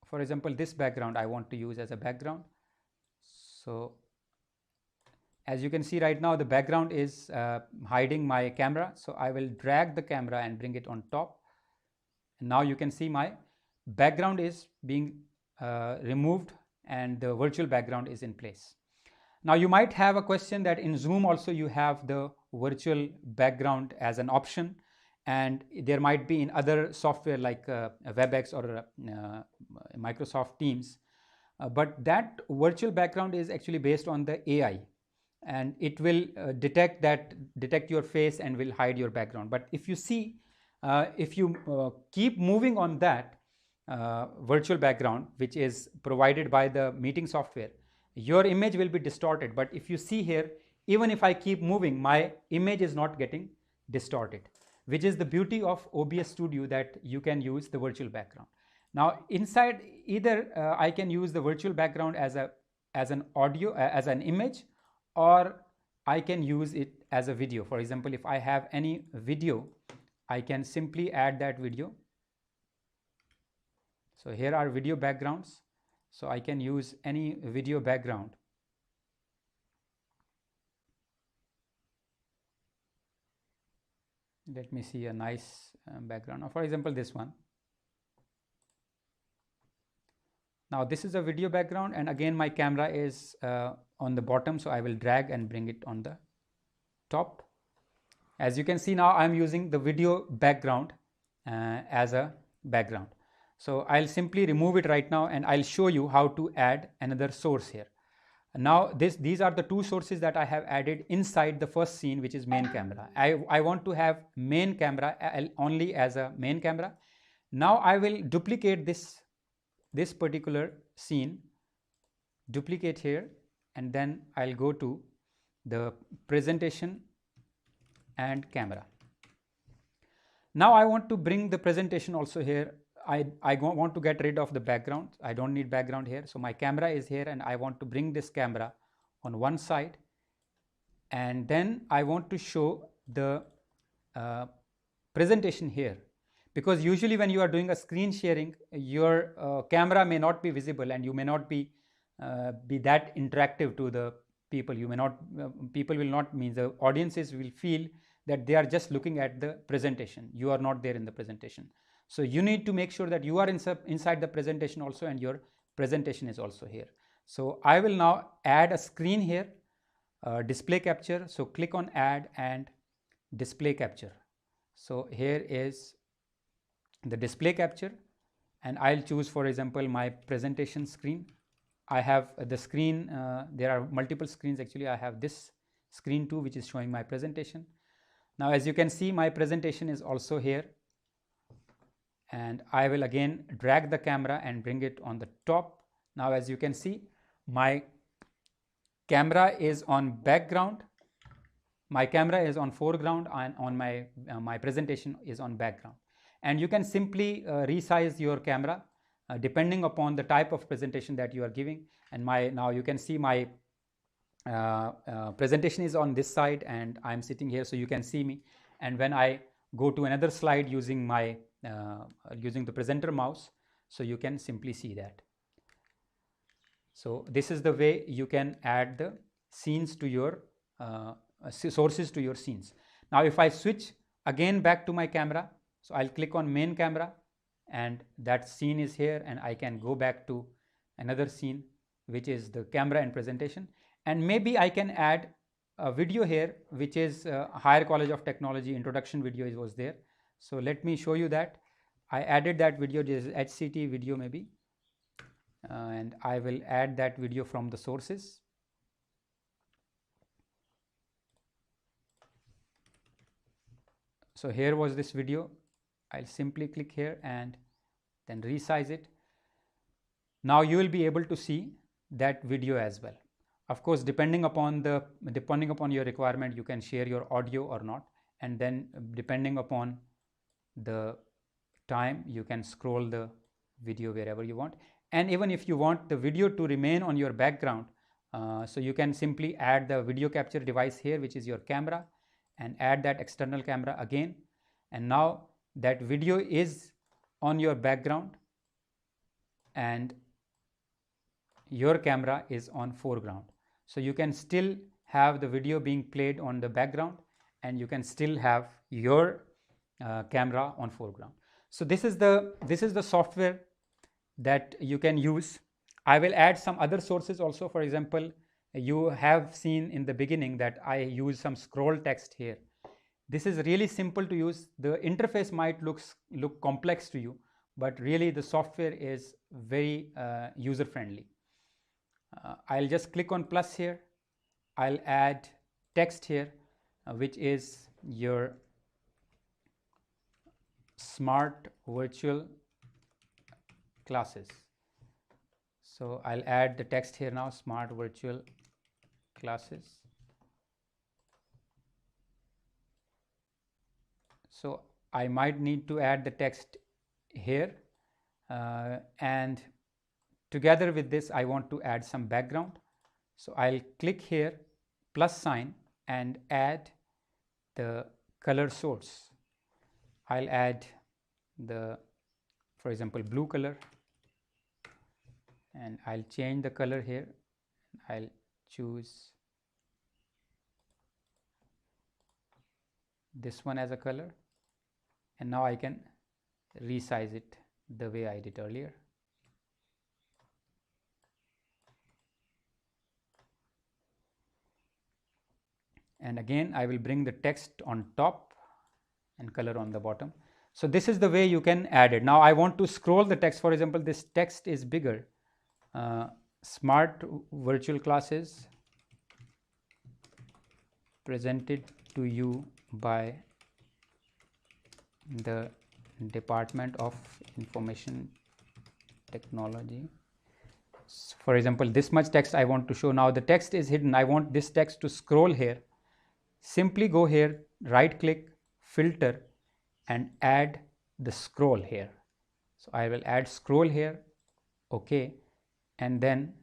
For example, this background I want to use as a background. So as you can see right now, the background is hiding my camera. So I will drag the camera and bring it on top. And now you can see my background is being removed and the virtual background is in place. Now you might have a question that in Zoom also you have the virtual background as an option, and there might be in other software like WebEx or Microsoft Teams, but that virtual background is actually based on the AI, and it will detect your face and will hide your background. But if you see, if you keep moving on that virtual background, which is provided by the meeting software, your image will be distorted. But if you see here, even if I keep moving, my image is not getting distorted, which is the beauty of OBS Studio, that you can use the virtual background. Now inside, either I can use the virtual background as an audio, as an image, or I can use it as a video. For example, if I have any video, I can simply add that video. So here are video backgrounds. So I can use any video background. Let me see a nice background. Now, for example, this one. Now this is a video background, and again my camera is on the bottom, so I will drag and bring it on the top. As you can see, now I'm using the video background as a background. So I'll simply remove it right now, and I'll show you how to add another source here. Now these are the two sources that I have added inside the first scene, which is main camera. I want to have main camera only as a main camera. Now I will duplicate this particular scene, duplicate here, and then I'll go to the presentation and camera. Now I want to bring the presentation also here. I want to get rid of the background. I don't need background here. So my camera is here, and I want to bring this camera on one side, and then I want to show the presentation here, because usually when you are doing a screen sharing, your camera may not be visible, and you may not be that interactive to the people. You may not, people will not, mean the audiences will feel that they are just looking at the presentation. You are not there in the presentation. So you need to make sure that you are inside the presentation also, and your presentation is also here. So I will now add a screen here, display capture. So click on add and display capture. So here is the display capture, and I'll choose, for example, my presentation screen. I have the screen, there are multiple screens actually. I have this screen too, which is showing my presentation. Now as you can see, my presentation is also here, and I will again drag the camera and bring it on the top. Now as you can see, my camera is on background, my camera is on foreground, and on my presentation is on background. And you can simply resize your camera depending upon the type of presentation that you are giving. And now you can see my presentation is on this side, and I'm sitting here, so you can see me. And when I go to another slide using my using the presenter mouse, so you can simply see that. So this is the way you can add the scenes to your sources to your scenes. Now if I switch again back to my camera, so I'll click on main camera, and that scene is here, and I can go back to another scene, which is the camera and presentation. And maybe I can add a video here, which is Higher College of Technology introduction video was there. So let me show you that. I added that video, this is HCT video maybe. and I will add that video from the sources. So here was this video. I'll simply click here and then resize it. Now you will be able to see that video as well. Of course, depending upon your requirement, you can share your audio or not, and then depending upon the time, you can scroll the video wherever you want. And even if you want the video to remain on your background, so you can simply add the video capture device here, which is your camera, and add that external camera again, and now that video is on your background and your camera is on foreground. So you can still have the video being played on the background, and you can still have your camera on foreground. So this is the software that you can use. I will add some other sources also. For example, you have seen in the beginning that I use some scroll text here. This is really simple to use. The interface might look complex to you, but really the software is very user friendly. I'll just click on plus here. I'll add text here, which is your smart virtual classes. So I'll add the text here now, smart virtual classes. So I might need to add the text here, and together with this I want to add some background. So I'll click here plus sign and add the color source. I'll add the, for example, blue color, and I'll change the color here. I'll choose this one as a color, and now I can resize it the way I did earlier. And again I will bring the text on top and color on the bottom. So this is the way you can add it. Now I want to scroll the text. For example, this text is bigger. Smart virtual classes presented to you by the Department of Information Technology. For example, this much text I want to show. Now the text is hidden. I want this text to scroll here. Simply go here, right click, filter, and add the scroll here. So I will add scroll here, okay, and then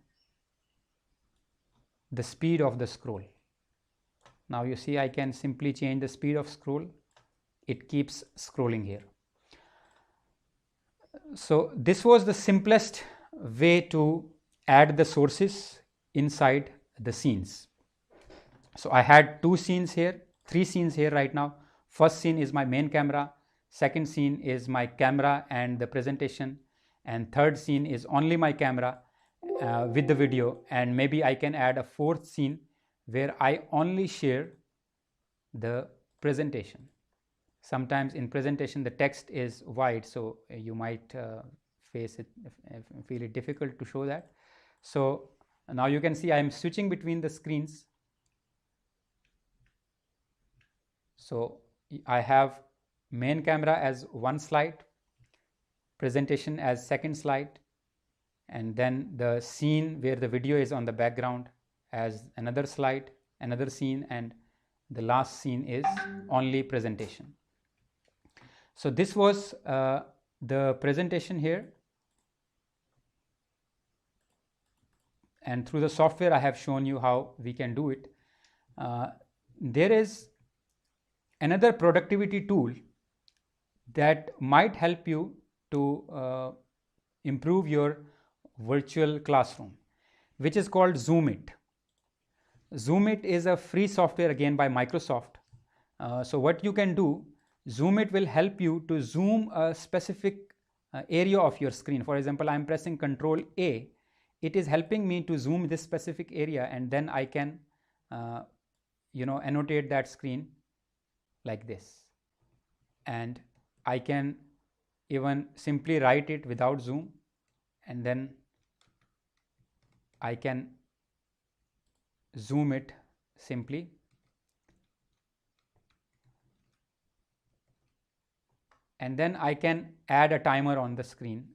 the speed of the scroll. Now you see I can simply change the speed of scroll. It keeps scrolling here. So this was the simplest way to add the sources inside the scenes. So I had three scenes here right now. First scene is my main camera, second scene is my camera and the presentation, and third scene is only my camera with the video, and maybe I can add a fourth scene where I only share the presentation. Sometimes in presentation the text is wide, so you might feel it difficult to show that. So now you can see I am switching between the screens. So I have main camera as one slide, presentation as second slide, and then the scene where the video is on the background as another slide, another scene, and the last scene is only presentation. So this was the presentation here, and through the software I have shown you how we can do it. There is another productivity tool that might help you to improve your virtual classroom, which is called Zoom It. Zoom It is a free software again by Microsoft. So what you can do, Zoom It will help you to zoom a specific area of your screen. For example, I am pressing Ctrl A. It is helping me to zoom this specific area, and then I can annotate that screen like this, and I can even simply write it without zoom and then I can zoom it simply. And then I can add a timer on the screen.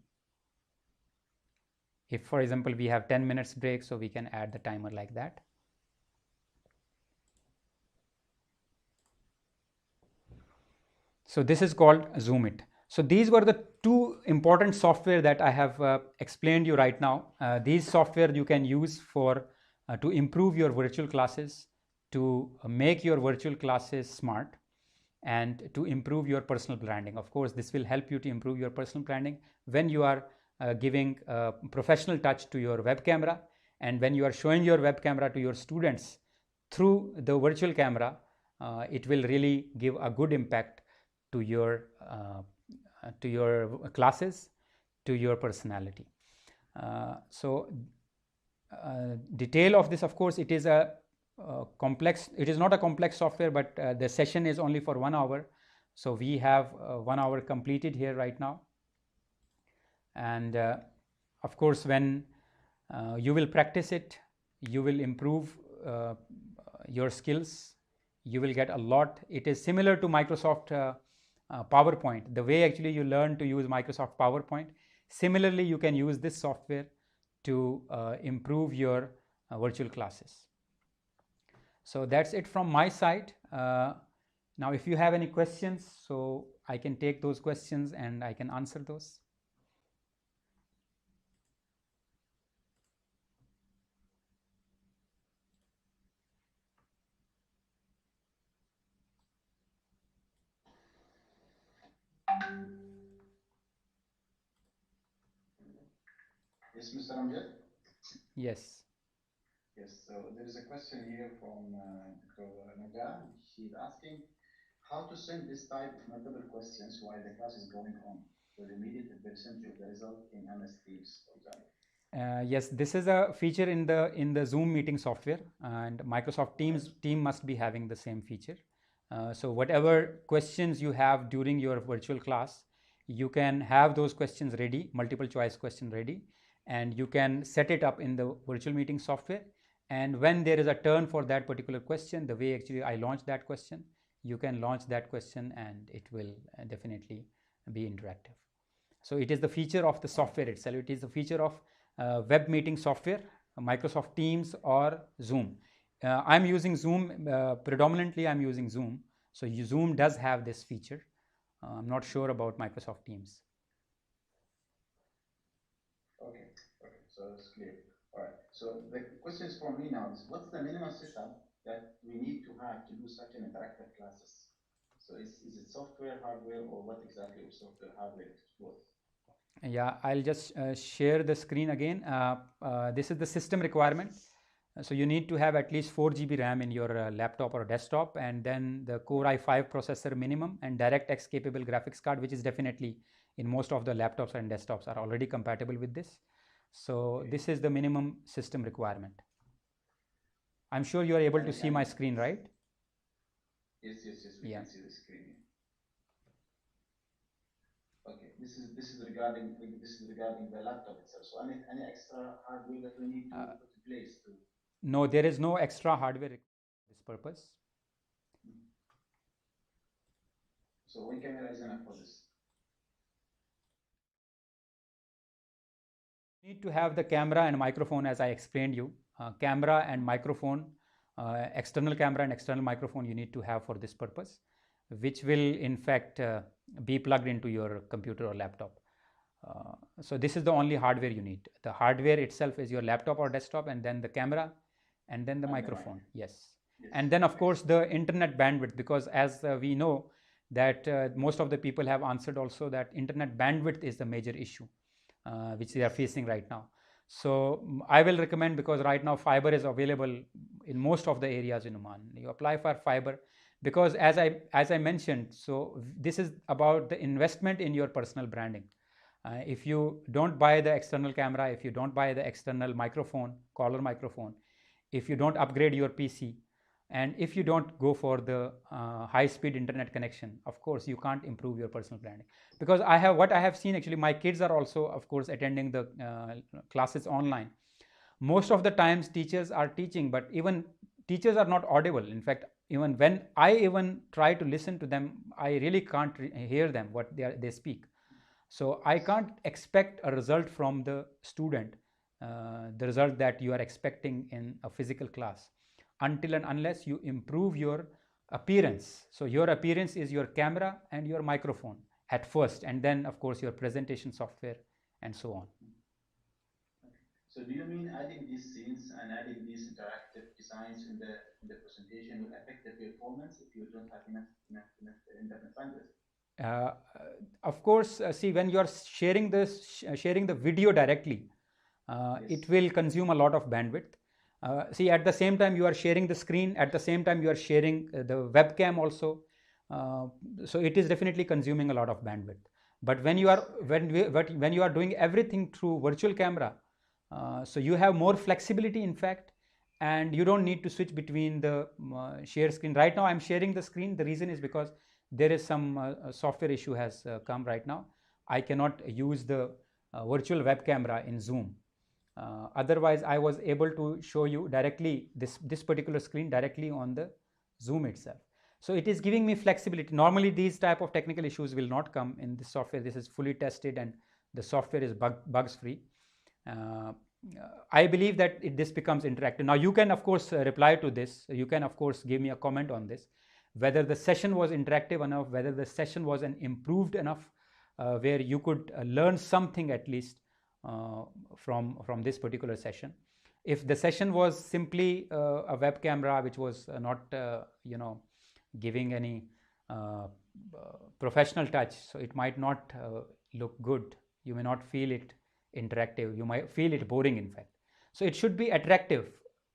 If, for example, we have 10 minutes break, so we can add the timer like that. So this is called Zoom It. So these were the two important software that I have explained you right now. These software you can use for to improve your virtual classes, to make your virtual classes smart, and to improve your personal branding. Of course, this will help you to improve your personal branding when you are giving a professional touch to your web camera, and when you are showing your web camera to your students through the virtual camera. It will really give a good impact to your classes, to your personality. Detail of this, of course, it is a complex. It is not a complex software, but the session is only for 1 hour. So we have 1 hour completed here right now. And of course, when you will practice it, you will improve your skills. You will get a lot. It is similar to Microsoft PowerPoint. The way actually you learn to use Microsoft PowerPoint, similarly you can use this software to improve your virtual classes. So that's it from my side. Now if you have any questions, so I can take those questions and I can answer those. Yes, Mr. Amjad? Yes. Yes, so there is a question here from Dr. Naga. She's asking how to send this type of multiple questions while the class is going on with immediate percentage of the result in MS Teams, for example. Yes, this is a feature in the Zoom meeting software, and Microsoft Teams team must be having the same feature. So whatever questions you have during your virtual class, you can have those questions ready, multiple choice question ready, and you can set it up in the virtual meeting software. And when there is a turn for that particular question, the way actually I launch that question, you can launch that question and it will definitely be interactive. So it is the feature of the software itself. It is the feature of web meeting software, Microsoft Teams or Zoom. I'm using Zoom, predominantly I'm using Zoom. So Zoom does have this feature. I'm not sure about Microsoft Teams. Okay, so it's clear. All right, so the question is from me now is what's the minimum setup that we need to have to do such an interactive classes? So is it software, hardware, or what exactly of software, hardware, both? Yeah, I'll just share the screen again. This is the system requirement. So you need to have at least 4 GB RAM in your laptop or desktop, and then the Core i5 processor minimum, and DirectX capable graphics card, which is definitely in most of the laptops and desktops are already compatible with this. So this is the minimum system requirement. I'm sure you are able to see my screen, right? Yes, we can see the screen. Okay, this is regarding the laptop itself. So any extra hardware that we need to put in place to? No, there is no extra hardware for this purpose. So one camera is enough for this? You need to have the camera and microphone, as I explained you. Camera and microphone, external camera and external microphone you need to have for this purpose, which will in fact be plugged into your computer or laptop. So this is the only hardware you need. The hardware itself is your laptop or desktop, and then the camera, and then the microphone. Yes. And then of course the internet bandwidth, because as we know that most of the people have answered also that internet bandwidth is the major issue which they are facing right now. So I will recommend, because right now fiber is available in most of the areas in Oman. You apply for fiber, because as I mentioned, so this is about the investment in your personal branding. If you don't buy the external camera, if you don't buy the external microphone, collar microphone, if you don't upgrade your PC, and if you don't go for the high-speed internet connection, of course you can't improve your personal branding. Because what I have seen, actually my kids are also of course attending the classes online. most of the times teachers are teaching, but even teachers are not audible. In fact, even when I even try to listen to them, I really can't hear them, what they speak. So I can't expect a result from the student, the result that you are expecting in a physical class, until and unless you improve your appearance. So your appearance is your camera and your microphone at first, and then of course your presentation software and so on. So do you mean adding these scenes and adding these interactive designs in the presentation will affect the performance if you don't have enough internet bandwidth? Of course, see, when you are sharing the video directly, Yes. it will consume a lot of bandwidth. See, at the same time you are sharing the screen, at the same time you are sharing the webcam also. So it is definitely consuming a lot of bandwidth. But when you are when you are doing everything through virtual camera, so you have more flexibility, in fact, and you don't need to switch between the share screen. Right now I'm sharing the screen. The reason is because there is some software issue has come right now. I cannot use the virtual web camera in Zoom. Otherwise I was able to show you directly this particular screen directly on the Zoom itself. So it is giving me flexibility. Normally these type of technical issues will not come in this software. This is fully tested and the software is bugs free. I believe that this becomes interactive. Now you can of course reply to this. You can of course give me a comment on this, whether the session was interactive enough, whether the session was improved enough, where you could learn something at least from this particular session. If the session was simply a web camera which was not giving any professional touch, so it might not look good. You may not feel it interactive. You might feel it boring, in fact. So it should be attractive,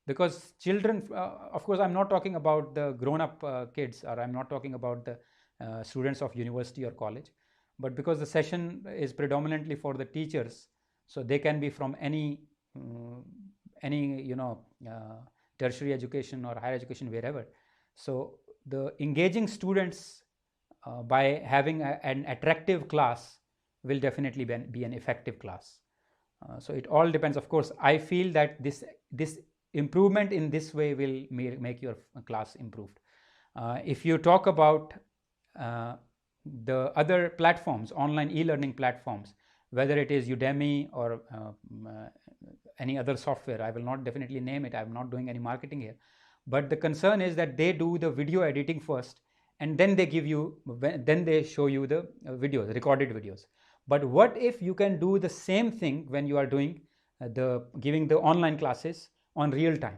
because children, of course I'm not talking about the grown-up kids, or I'm not talking about the students of university or college, but because the session is predominantly for the teachers, so they can be from any tertiary education or higher education, wherever. So the engaging students by having an attractive class will definitely be an effective class. So it all depends. Of course, I feel that this improvement in this way will make your class improved. If you talk about the other platforms, online e-learning platforms, whether it is Udemy or any other software, I will not definitely name it. I'm not doing any marketing here. But the concern is that they do the video editing first, and then they show you the videos, recorded videos. But what if you can do the same thing when you are doing giving the online classes on real time?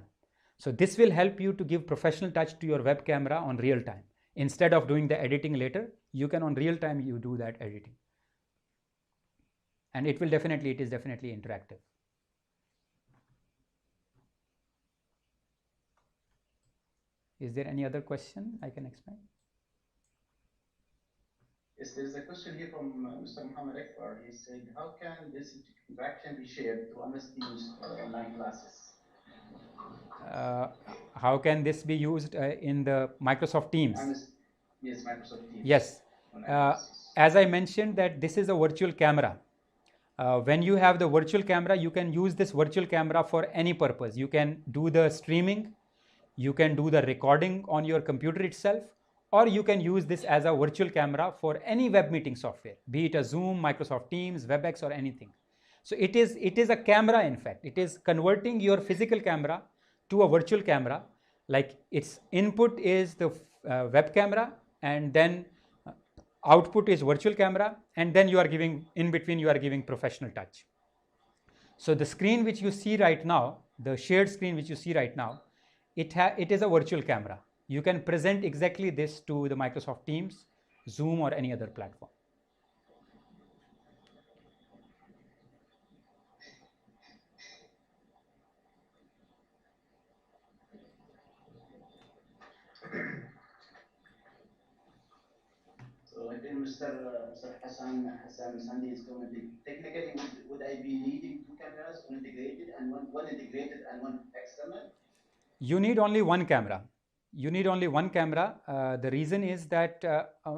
So this will help you to give professional touch to your web camera on real time. Instead of doing the editing later, you can on real time you do that editing. And it is definitely interactive. Is there any other question I can explain? Yes, there's a question here from Mr. Muhammad Akbar. He said, how can this interaction be shared through MS Teams or online classes? How can this be used in the Microsoft Teams? Yes, Microsoft Teams. Yes. As I mentioned, that this is a virtual camera. When you have the virtual camera, you can use this virtual camera for any purpose. You can do the streaming, you can do the recording on your computer itself, or you can use this as a virtual camera for any web meeting software, be it a Zoom, Microsoft Teams, WebEx, or anything. So it is a camera, in fact. It is converting your physical camera to a virtual camera. Like its input is the web camera, and then output is virtual camera, and then you are giving, in between you are giving professional touch. So the screen which you see right now, the shared screen which you see right now, it is a virtual camera. You can present exactly this to the Microsoft Teams, Zoom, or any other platform. So I think Mr. Hassan Sandi is commenting. Technically, would I be needing two cameras, one integrated and one integrated and one external? You need only one camera. You need only one camera. The reason is that,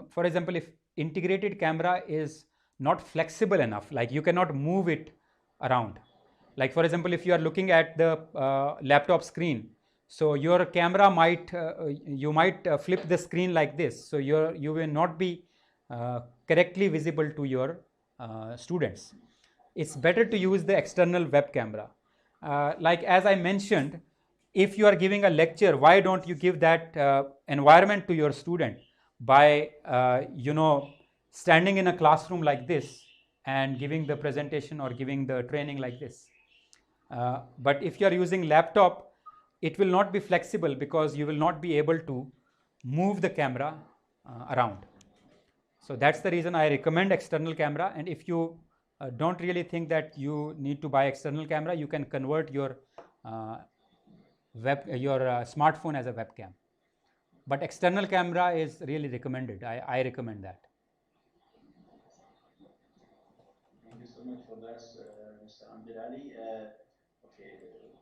for example, if integrated camera is not flexible enough, like you cannot move it around. Like for example, if you are looking at the laptop screen, so your camera might, you might flip the screen like this. So you will not be correctly visible to your students. It's better to use the external web camera. Like as I mentioned, if you are giving a lecture, why don't you give that environment to your student by, standing in a classroom like this and giving the presentation or giving the training like this. But if you are using laptop, it will not be flexible because you will not be able to move the camera around. So that's the reason I recommend external camera. And if you don't really think that you need to buy external camera, you can convert your smartphone as a webcam. But external camera is really recommended. I recommend that. Thank you so much for that, Mr. Amdirali. Okay,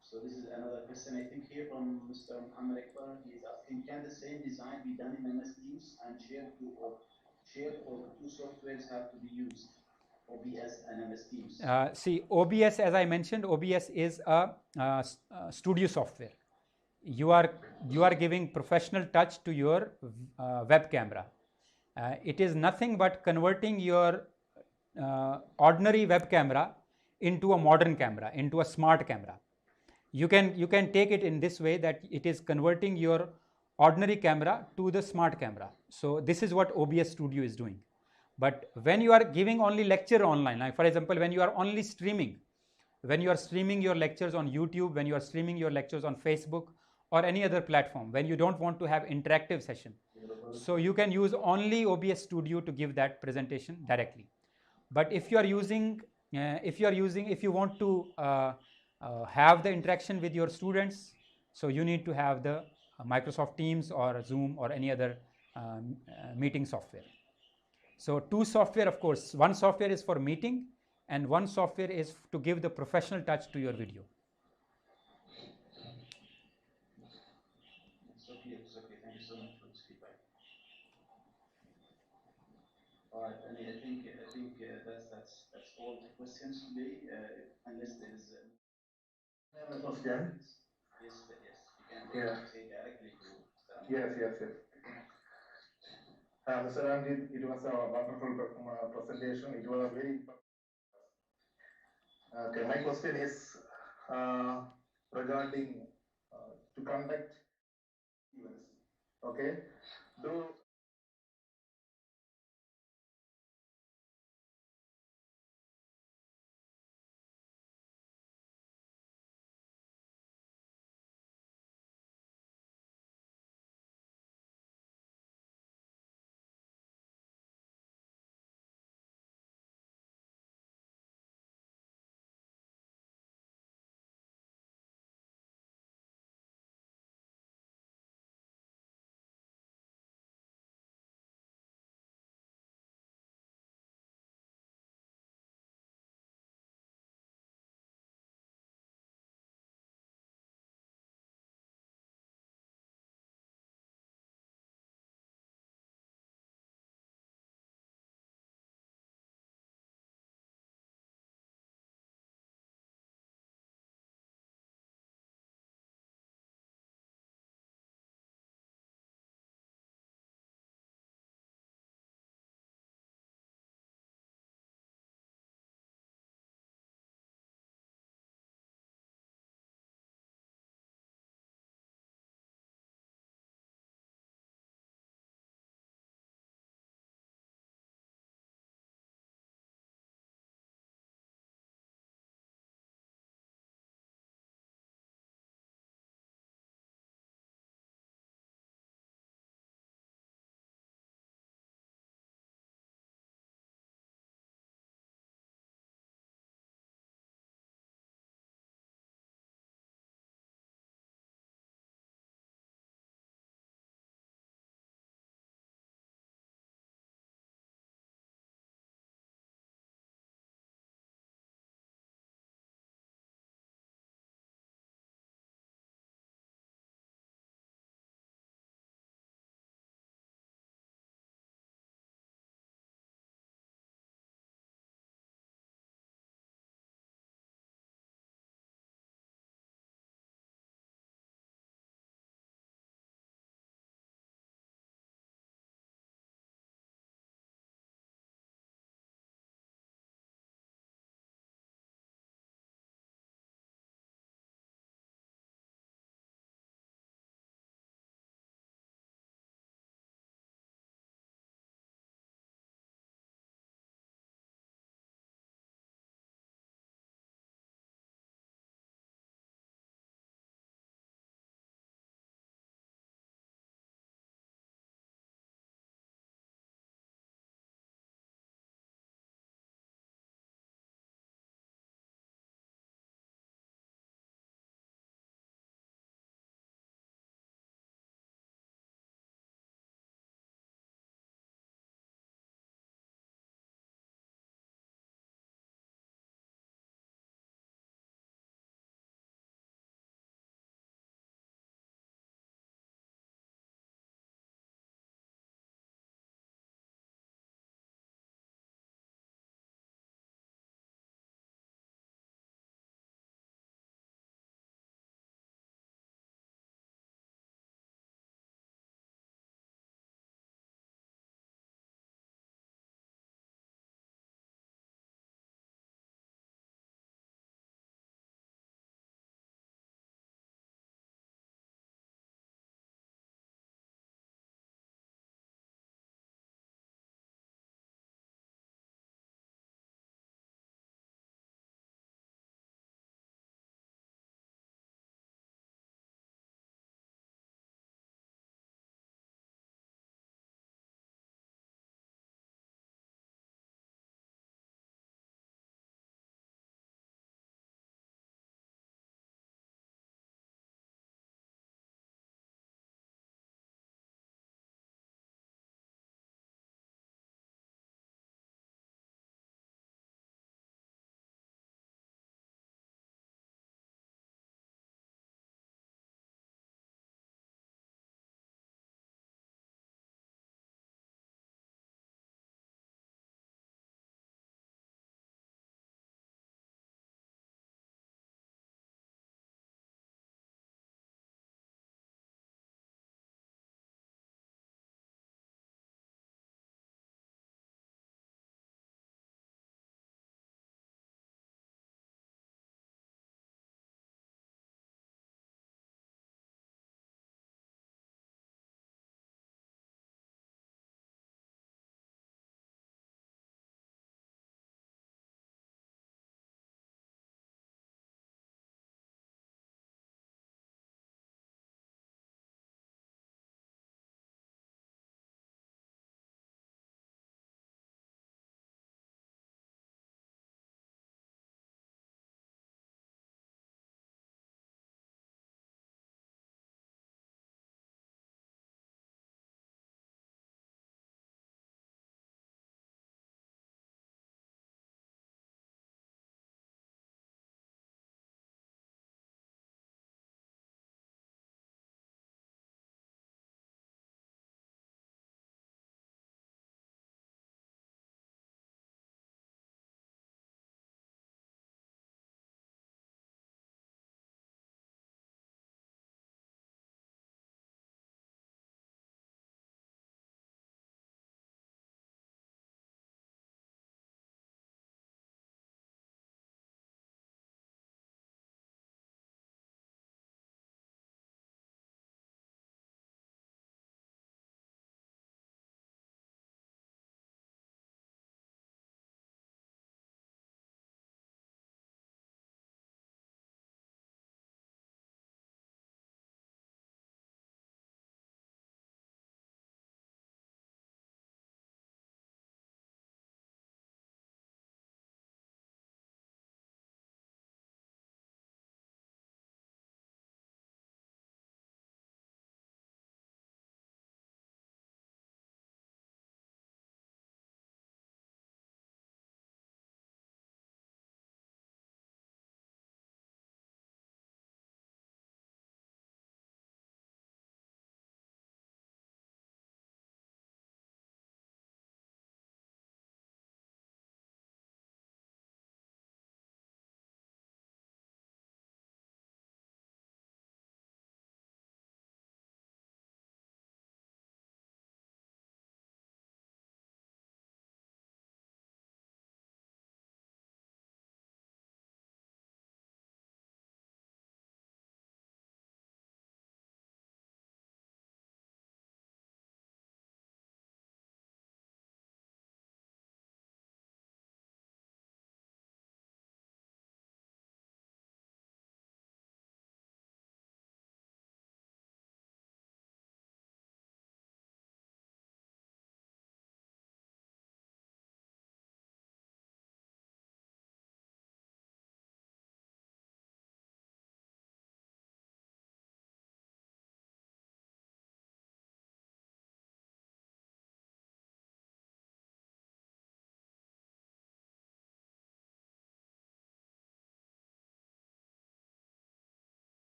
so this is another question I think here from Mr. Muhammad Akbar. He is asking, can the same design be done in MS Teams and shared or the two softwares have to be used, OBS and MS Teams? See, OBS, as I mentioned, OBS is a studio software. You are giving professional touch to your web camera. It is nothing but converting your ordinary web camera into a modern camera, into a smart camera. You can take it in this way, that it is converting your ordinary camera to the smart camera. So this is what OBS Studio is doing. But when you are giving only lecture online, like for example, when you are only streaming, when you are streaming your lectures on YouTube, when you are streaming your lectures on Facebook or any other platform, when you don't want to have interactive session, so you can use only OBS Studio to give that presentation directly. But if you are using, if you want to have the interaction with your students, so you need to have the Microsoft Teams or Zoom or any other meeting software. So two software, of course, one software is for meeting and one software is to give the professional touch to your video. It's okay, it's okay. Thank you so much for this feedback. All right, and I think that's all the questions today, unless there is. I have a question. Yes, yes, you can say directly to Mr. Yes, yes, yes. Mr. Amjit, it was a wonderful presentation. It was a very. Okay, my question is regarding to conduct events. Okay, do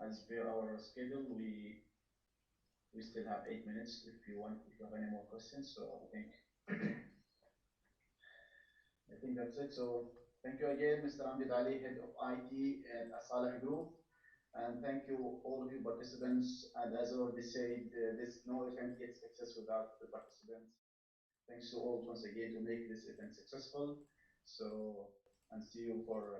as per our schedule, we still have 8 minutes if you have any more questions. So I think that's it. So thank you again, Mr. Amjad Ali, Head of IT at Saleh Group. And thank you, all of you participants. And as I already said, this no event gets success without the participants. Thanks to all once again to make this event successful. So, and see you for